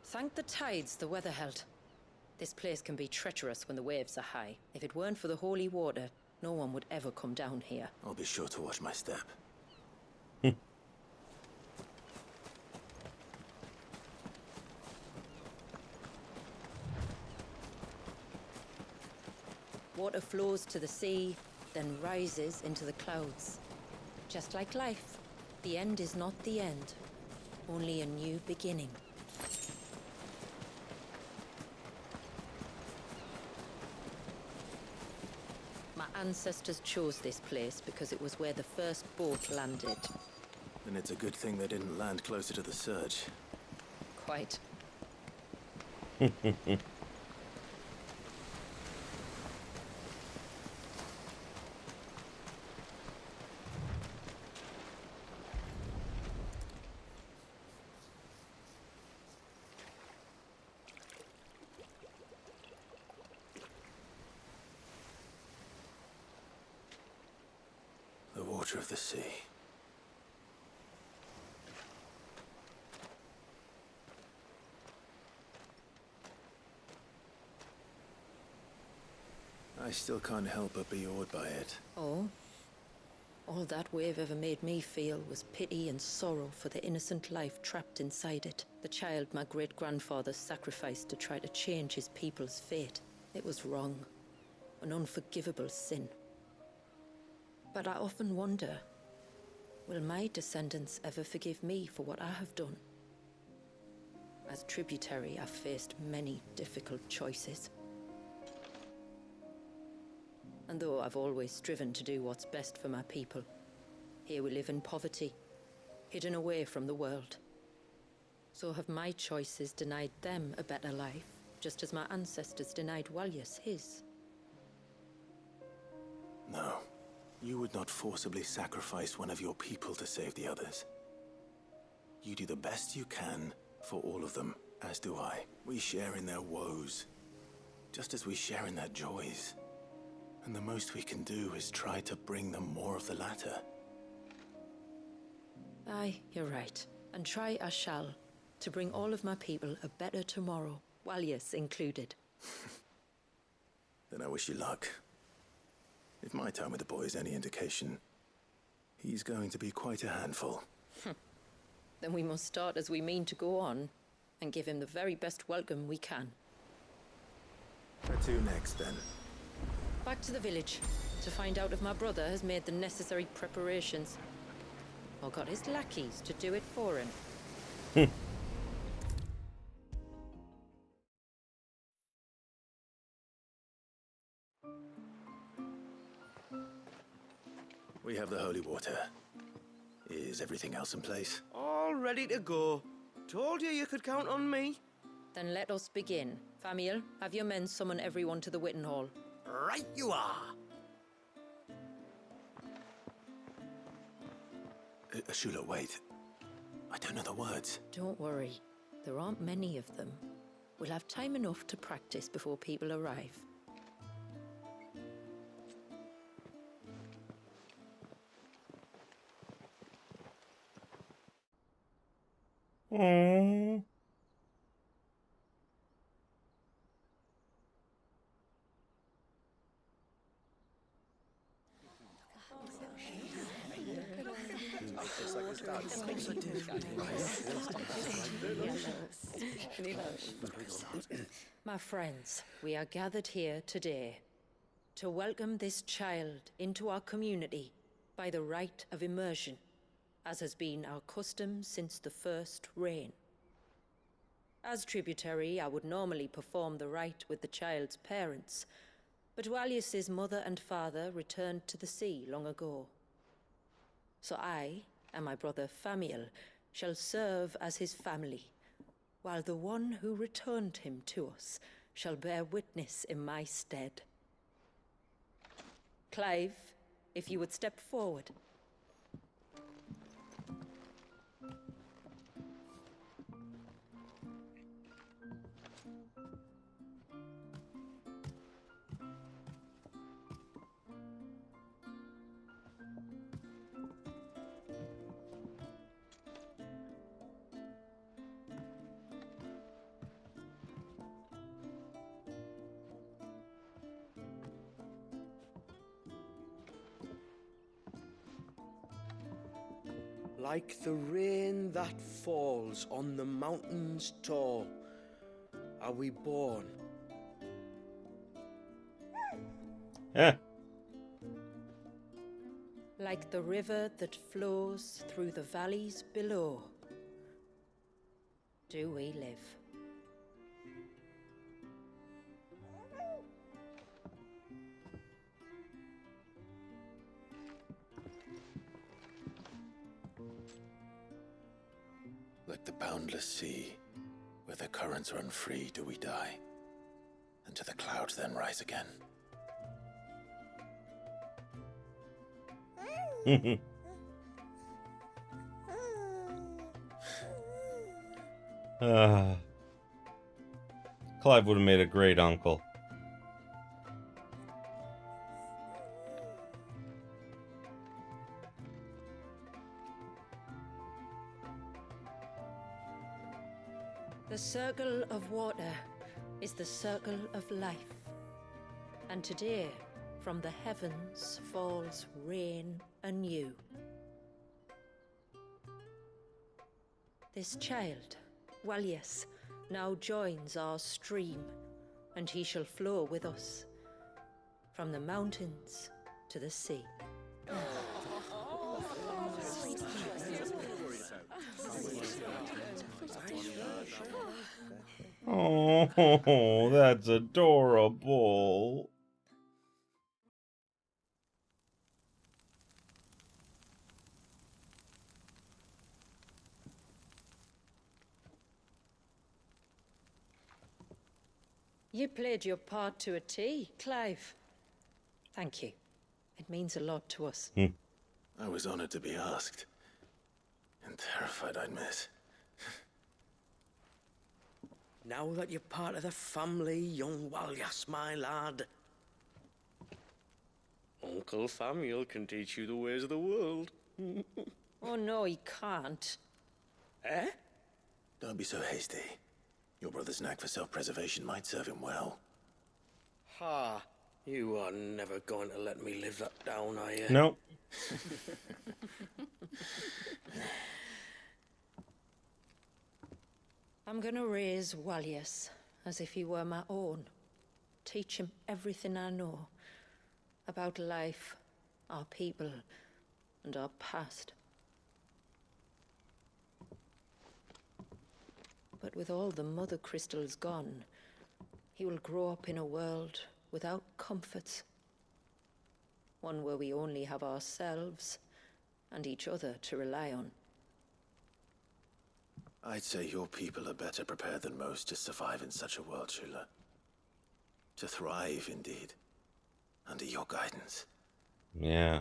Thank the tides the weather held. This place can be treacherous when the waves are high. If it weren't for the holy water, no one would ever come down here. I'll be sure to watch my step. Water flows to the sea, then rises into the clouds. Just like life, the end is not the end, only a new beginning. My ancestors chose this place because it was where the first boat landed. And it's a good thing they didn't land closer to the surge. Quite. The water of the sea. I still can't help but be awed by it. Oh? All that wave ever made me feel was pity and sorrow for the innocent life trapped inside it. The child my great-grandfather sacrificed to try to change his people's fate. It was wrong. An unforgivable sin. But I often wonder, will my descendants ever forgive me for what I have done? As tributary, I've faced many difficult choices. And though I've always striven to do what's best for my people, here we live in poverty, hidden away from the world. So have my choices denied them a better life, just as my ancestors denied Walyas his? No. You would not forcibly sacrifice one of your people to save the others. You do the best you can for all of them, as do I. We share in their woes, just as we share in their joys. And the most we can do is try to bring them more of the latter. Aye, you're right. And try I shall, to bring all of my people a better tomorrow, Walyas included. Then I wish you luck. If my time with the boy is any indication, he's going to be quite a handful. Then we must start as we mean to go on, and give him the very best welcome we can. Where to next, then? Back to the village, to find out if my brother has made the necessary preparations. Or got his lackeys to do it for him. We have the holy water. Is everything else in place? All ready to go. Told you could count on me. Then let us begin. Famiel, have your men summon everyone to the Witten Hall. Right you are. Ashula, wait. I don't know the words. Don't worry. There aren't many of them. We'll have time enough to practice before people arrive. Aww. My friends, we are gathered here today to welcome this child into our community by the rite of immersion. as has been our custom since the first reign. As tributary, I would normally perform the rite with the child's parents, but Walius's mother and father returned to the sea long ago. So I and my brother Famiel shall serve as his family, while the one who returned him to us shall bear witness in my stead. Clive, if you would step forward. Like the rain that falls on the mountains tall, are we born. Yeah. Like the river that flows through the valleys below, do we live. Like the boundless sea, where the currents run free, do we die, and to the clouds then rise again. Clive would have made a great uncle. The circle of water is the circle of life, and today from the heavens falls rain anew. This child, Walius, now joins our stream, and he shall flow with us from the mountains to the sea. Oh, that's adorable. You played your part to a T, Clive. Thank you. It means a lot to us. I was honored to be asked, and terrified I'd miss. Now that you're part of the family, young Walius, my lad, Uncle Famiel can teach you the ways of the world. Oh no, he can't. Eh? Don't be so hasty. Your brother's knack for self-preservation might serve him well. Ha! You are never going to let me live that down, are you? No. I'm gonna raise Walius as if he were my own. Teach him everything I know about life, our people, and our past. But with all the mother crystals gone, he will grow up in a world without comforts. One where we only have ourselves and each other to rely on. I'd say your people are better prepared than most to survive in such a world, Shula. To thrive, indeed, under your guidance. Yeah.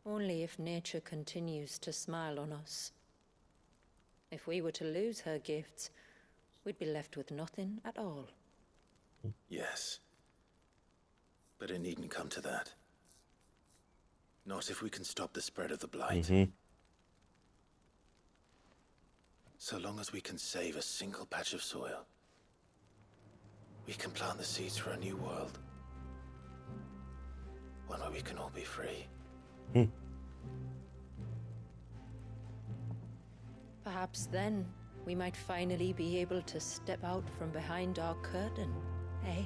Only if nature continues to smile on us. If we were to lose her gifts, we'd be left with nothing at all. Yes. But it needn't come to that. Not if we can stop the spread of the blight. So long as we can save a single patch of soil, we can plant the seeds for a new world. One where we can all be free. Perhaps then we might finally be able to step out from behind our curtain, eh?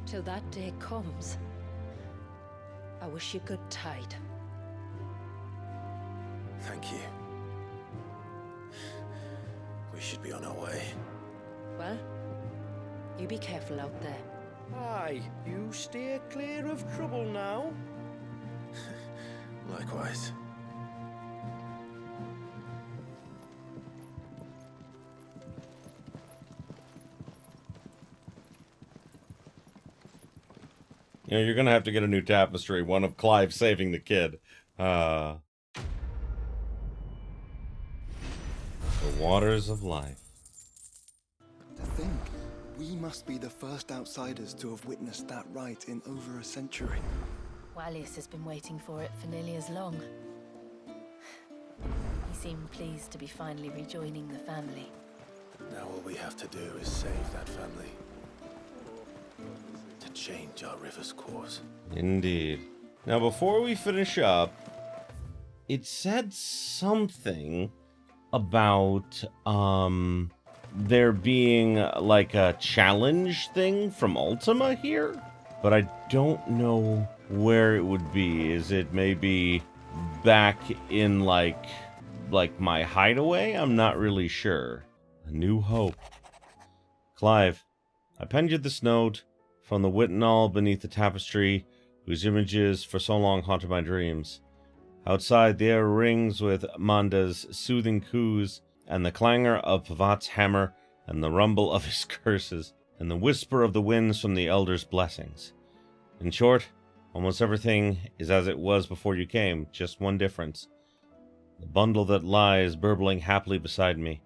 Till that day comes, I wish you good tide. Thank you. We should be on our way. Well, you be careful out there. Aye, you steer clear of trouble now. Likewise. You know, you're gonna have to get a new tapestry, one of Clive saving the kid. The waters of life. To think, we must be the first outsiders to have witnessed that rite in over a century. Wallius has been waiting for it for nearly as long. He seemed pleased to be finally rejoining the family. Now all we have to do is save that family. To change our river's course. Indeed. Now, before we finish up, it said something about, there being, like, a challenge thing from Ultima here? But I don't know where it would be. Is it maybe back in, like my hideaway? I'm not really sure. A new hope. Clive, I penned you this note from the Wittenall beneath the tapestry, whose images for so long haunted my dreams. Outside, the air rings with Manda's soothing coos, and the clangor of Pavat's hammer, and the rumble of his curses, and the whisper of the winds from the Elder's blessings. In short, almost everything is as it was before you came, just one difference. The bundle that lies burbling happily beside me.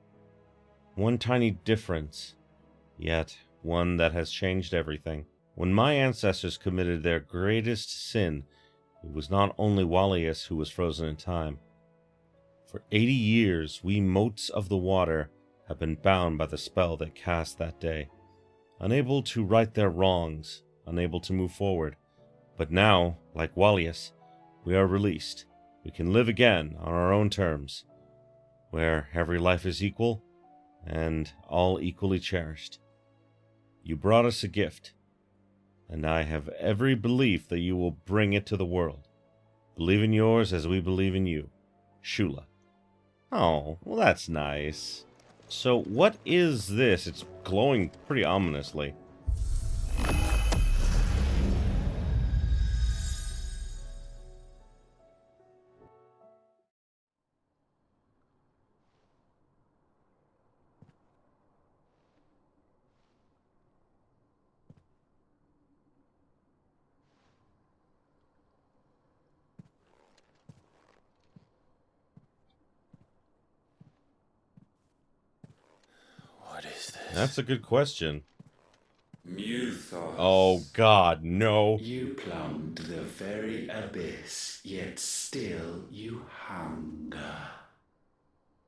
One tiny difference, yet one that has changed everything. When my ancestors committed their greatest sin, it was not only Wallius who was frozen in time. For 80 years, we motes of the water have been bound by the spell that cast that day, unable to right their wrongs, unable to move forward. But now, like Wallius, we are released. We can live again on our own terms, where every life is equal and all equally cherished. You brought us a gift, and I have every belief that you will bring it to the world. Believe in yours as we believe in you. Shula. Oh, well that's nice. So what is this? It's glowing pretty ominously. What is this? That's a good question. Muthos. Oh God, no. You plumbed the very abyss, yet still you hunger.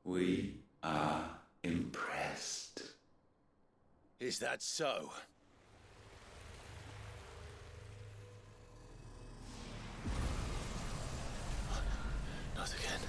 We are impressed. Is that so? Not again.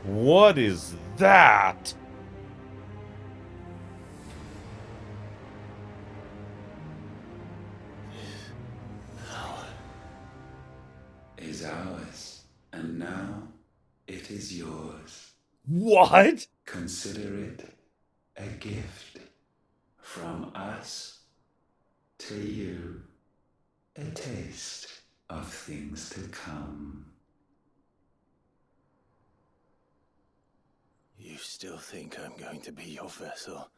What is that? Is ours, and now it is yours. What? Consider it a gift from us to you, a taste of things to come. You still think I'm going to be your vessel?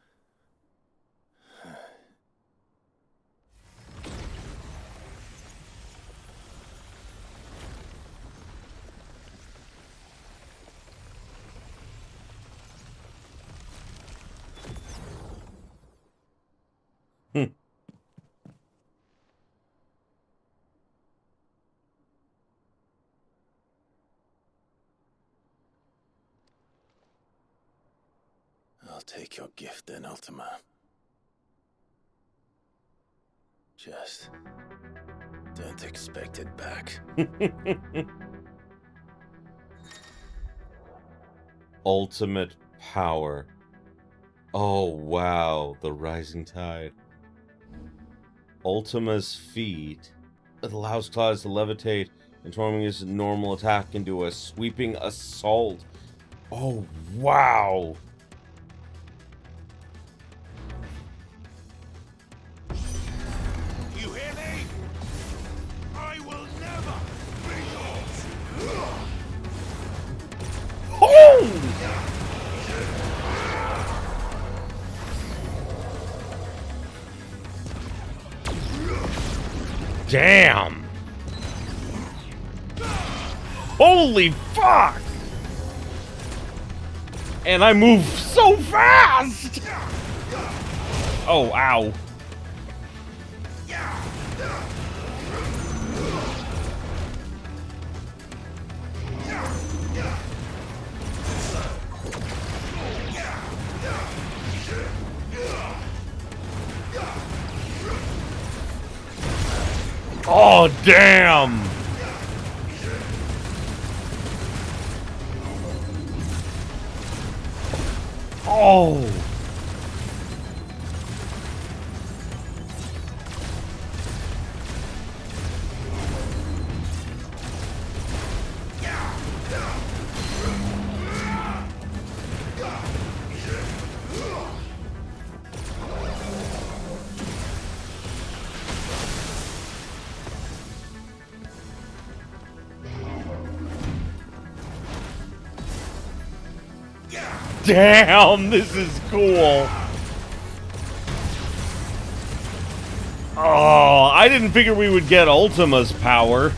take your gift then, Ultima. Just don't expect it back. Ultimate power. Oh, wow. The rising tide. Ultima's feat. It allows Claudius to levitate, transforming his normal attack into a sweeping assault. Oh, wow. You hear me? I will never be yours. Oh! Damn! Holy fuck! And I move so fast! Oh, ow. Oh, damn! Oh! Damn, this is cool. Oh, I didn't figure we would get Ultima's power.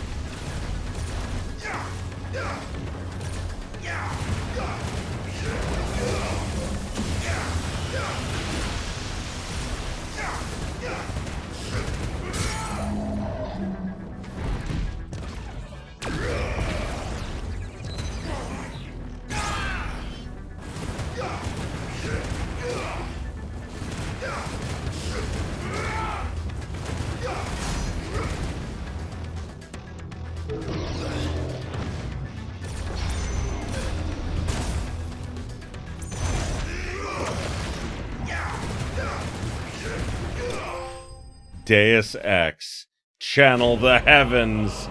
Deus Ex, channel the heavens.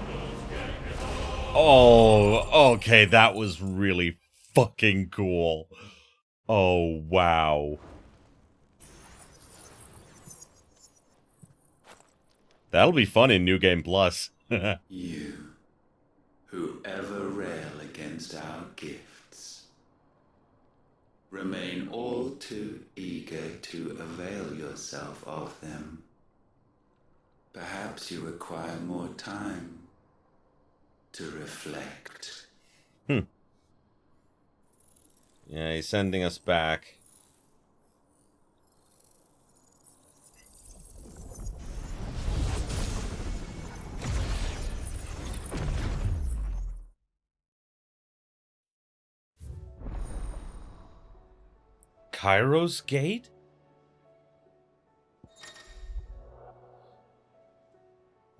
Oh, okay, that was really fucking cool. Oh, wow. That'll be fun in New Game Plus. You, who ever rail against our gifts, remain all too eager to avail yourself of them. Perhaps you require more time to reflect. Yeah, he's sending us back. Kairos Gate?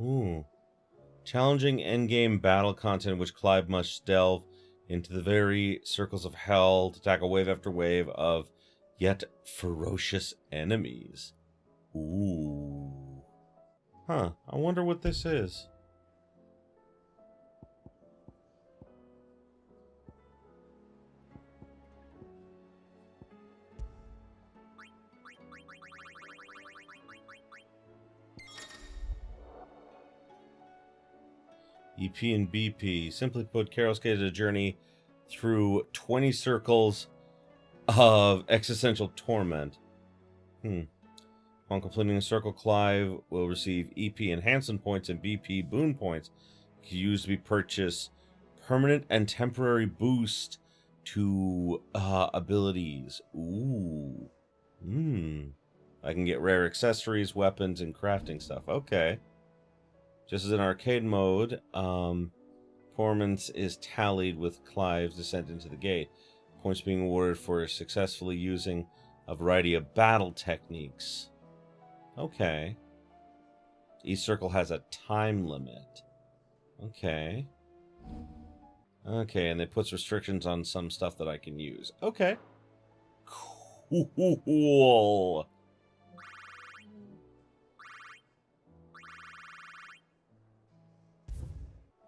Ooh. Challenging endgame battle content which Clive must delve into the very circles of hell to tackle wave after wave of yet ferocious enemies. Ooh. Huh, I wonder what this is. EP and BP. Simply put, Kairos Gate is a journey through 20 circles of existential torment. Upon completing a circle, Clive will receive EP enhancement points and BP boon points. Used to be purchased permanent and temporary boost to abilities. Ooh. I can get rare accessories, weapons, and crafting stuff. Okay. Just as in arcade mode, performance is tallied with Clive's descent into the gate. Points being awarded for successfully using A variety of battle techniques. Okay. Each circle has a time limit. Okay. Okay, and it puts restrictions on some stuff that I can use. Okay. Cool.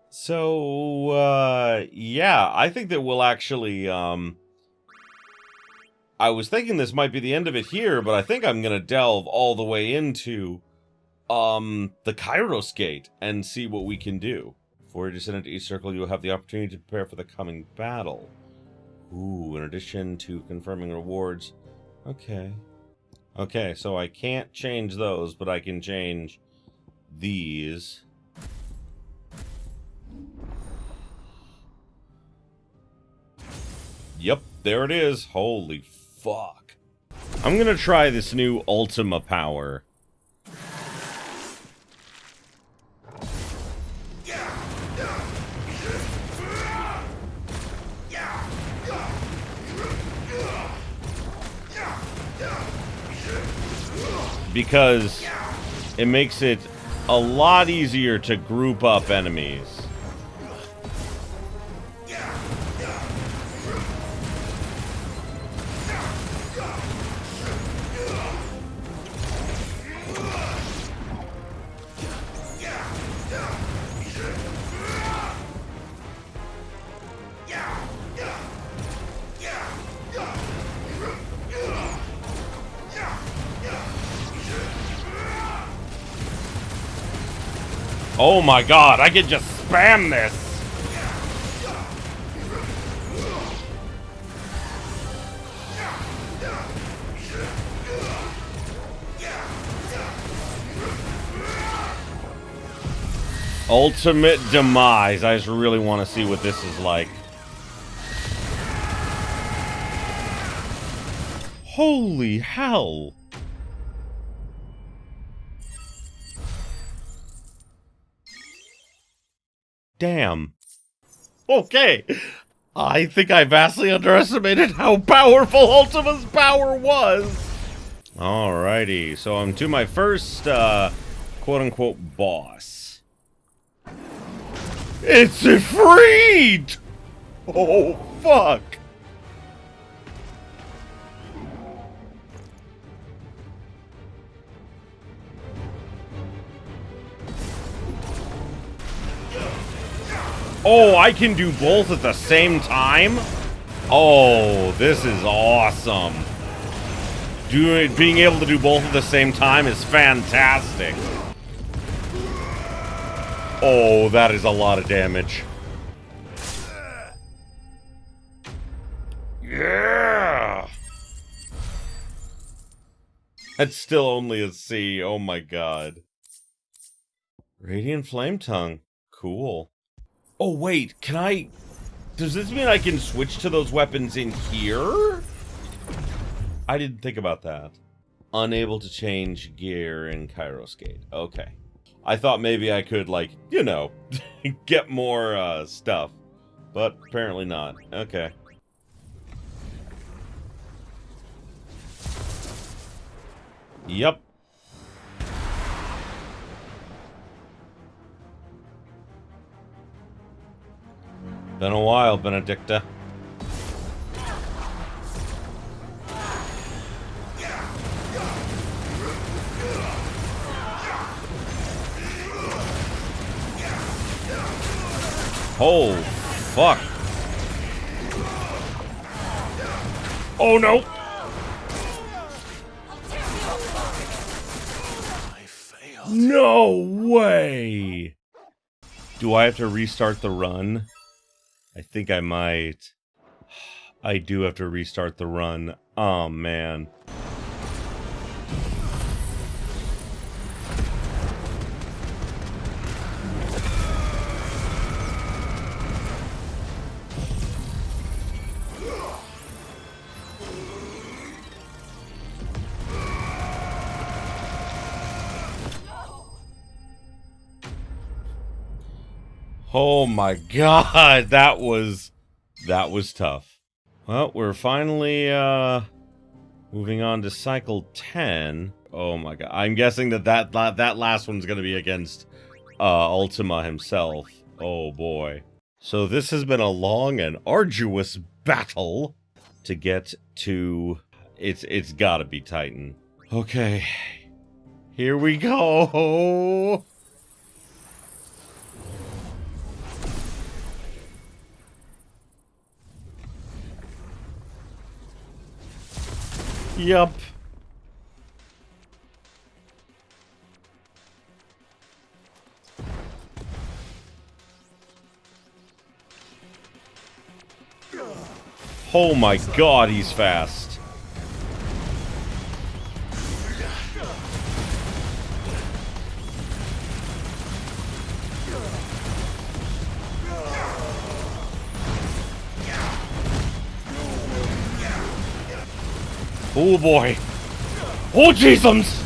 So, yeah, I think that we'll actually, I was thinking this might be the end of it here, but I think I'm gonna delve all the way into, the Kairos Gate and see what we can do. Before you descend into each circle, you will have the opportunity to prepare for the coming battle. Ooh, in addition to confirming rewards. Okay. Okay, so I can't change those, but I can change these. Yep, there it is. Holy fuck. I'm gonna try this new Ultima power. Because it makes it a lot easier to group up enemies. Oh my god, I can just spam this! Ultimate demise. I just really want to see what this is like. Holy hell! Damn. Okay. I think I vastly underestimated how powerful Ultima's power was. Alrighty, so I'm to my first, quote-unquote, boss. It's Ifrit! Oh, fuck. Oh, I can do both at the same time? Oh, this is awesome. Being able to do both at the same time is fantastic. Oh, that is a lot of damage. Yeah! That's still only a C. Oh my god. Radiant Flame Tongue. Cool. Oh, wait, can I... Does this mean I can switch to those weapons in here? I didn't think about that. Unable to change gear in Kairos Gate. Okay. I thought maybe I could, like, you know, get more, stuff. But apparently not. Okay. Yep. Been a while, Benedicta. Oh, fuck. Oh, no. I failed. No way. Do I have to restart the run? I think I might. I do have to restart the run. Oh, man. Oh my god, that was tough. Well, we're finally Moving on to cycle 10. Oh my god. I'm guessing that last one's gonna be against Ultima himself. Oh boy. So this has been a long and arduous battle to get to... It's gotta be Titan. Okay. Here we go! Yup. Oh my god, he's fast. Oh boy. Oh Jesus!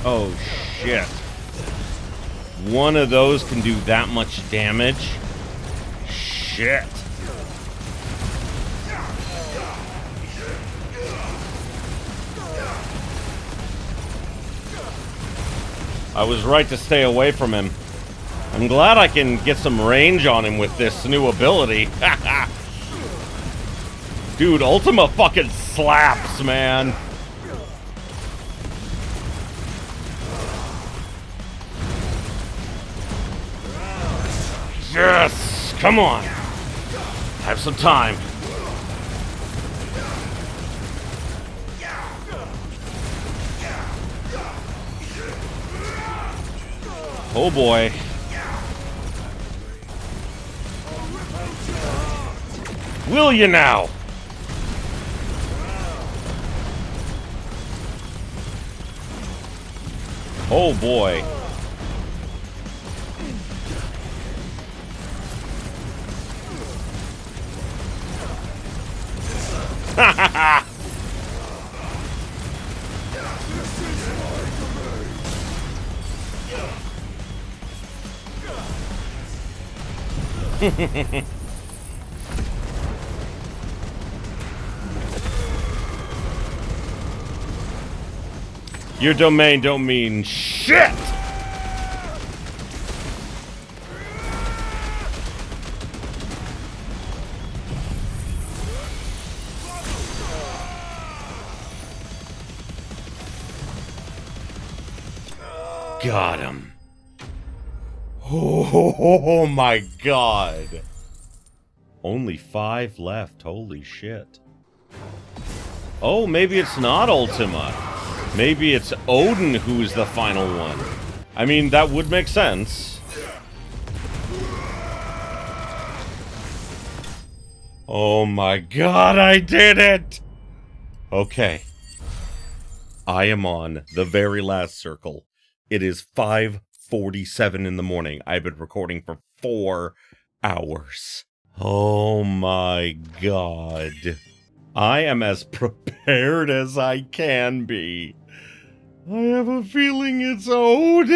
Oh shit. One of those can do that much damage? Shit. I was right to stay away from him. I'm glad I can get some range on him with this new ability. Dude, Ultima fucking slaps, man. Yes! Come on! Have some time. Oh boy. Will you now? Oh boy. Ha ha ha! Your domain don't mean shit! Got him. Oh my god. Only 5 left. Holy shit. Oh, maybe it's not Ultima. Maybe it's Odin who's the final one. I mean, that would make sense. Oh my god, I did it! Okay. I am on the very last circle. It is 5:47 in the morning. I've been recording for 4 hours. Oh my god. I am as prepared as I can be. I have a feeling it's Odin.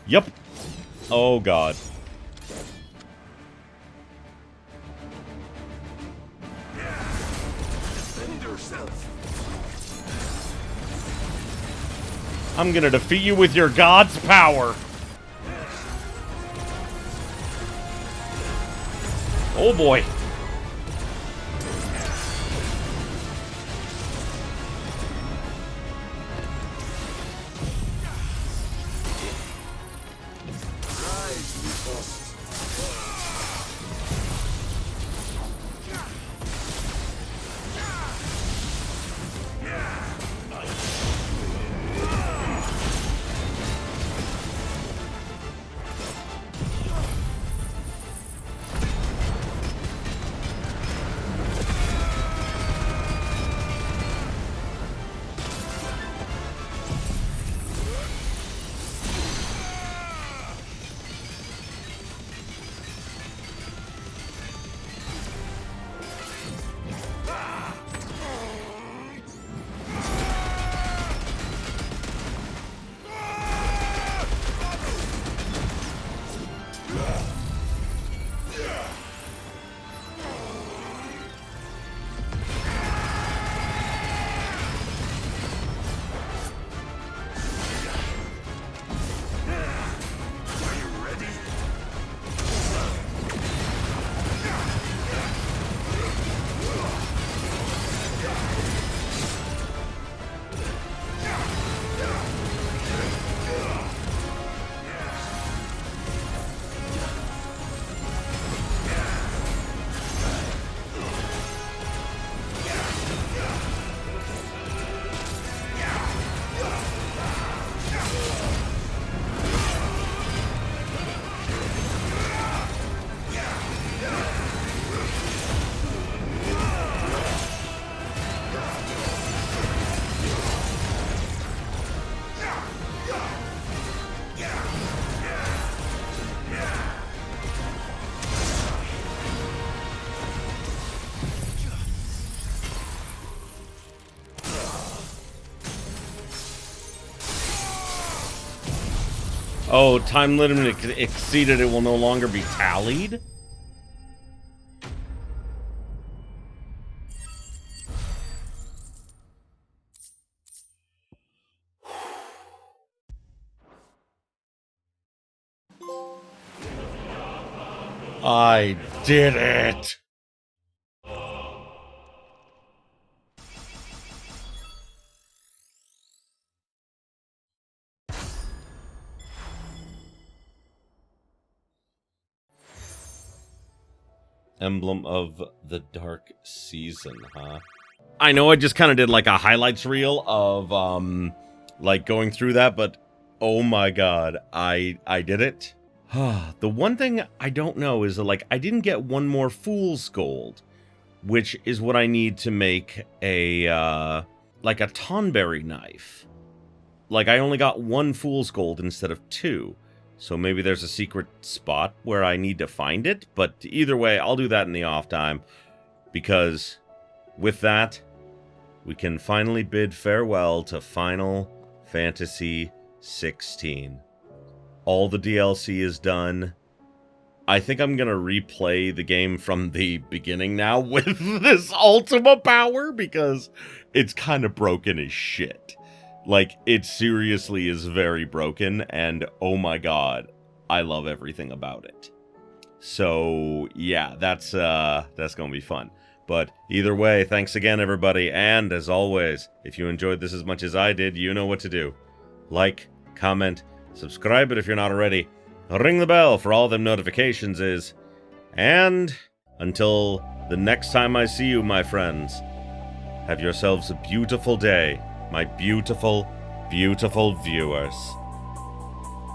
Yep. Oh god. Defend yourself. I'm gonna defeat you with your god's power. Oh boy. Oh, time limit exceeded, it will no longer be tallied? I did it! Emblem of the Dark Season, huh? I know I just kind of did like a highlights reel of, like going through that, but oh my god, I did it. The one thing I don't know is, like, I didn't get one more Fool's Gold, which is what I need to make a, like a Tonberry knife. Like, I only got one Fool's Gold instead of 2. So maybe there's a secret spot where I need to find it, but either way, I'll do that in the off time, because with that, we can finally bid farewell to Final Fantasy XVI. All the DLC is done. I think I'm gonna replay the game from the beginning now with this Ultima power, because it's kind of broken as shit. Like, it seriously is very broken, and oh my god, I love everything about it. So, yeah, that's gonna be fun. But either way, thanks again, everybody, and as always, if you enjoyed this as much as I did, you know what to do. Like, comment, subscribe it if you're not already, ring the bell for all them notifications is, and until the next time I see you, my friends, have yourselves a beautiful day. My beautiful, beautiful viewers.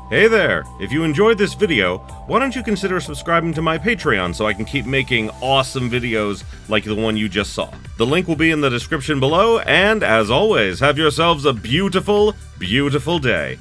Hey there! If you enjoyed this video, why don't you consider subscribing to my Patreon so I can keep making awesome videos like the one you just saw. The link will be in the description below, and as always, have yourselves a beautiful, beautiful day.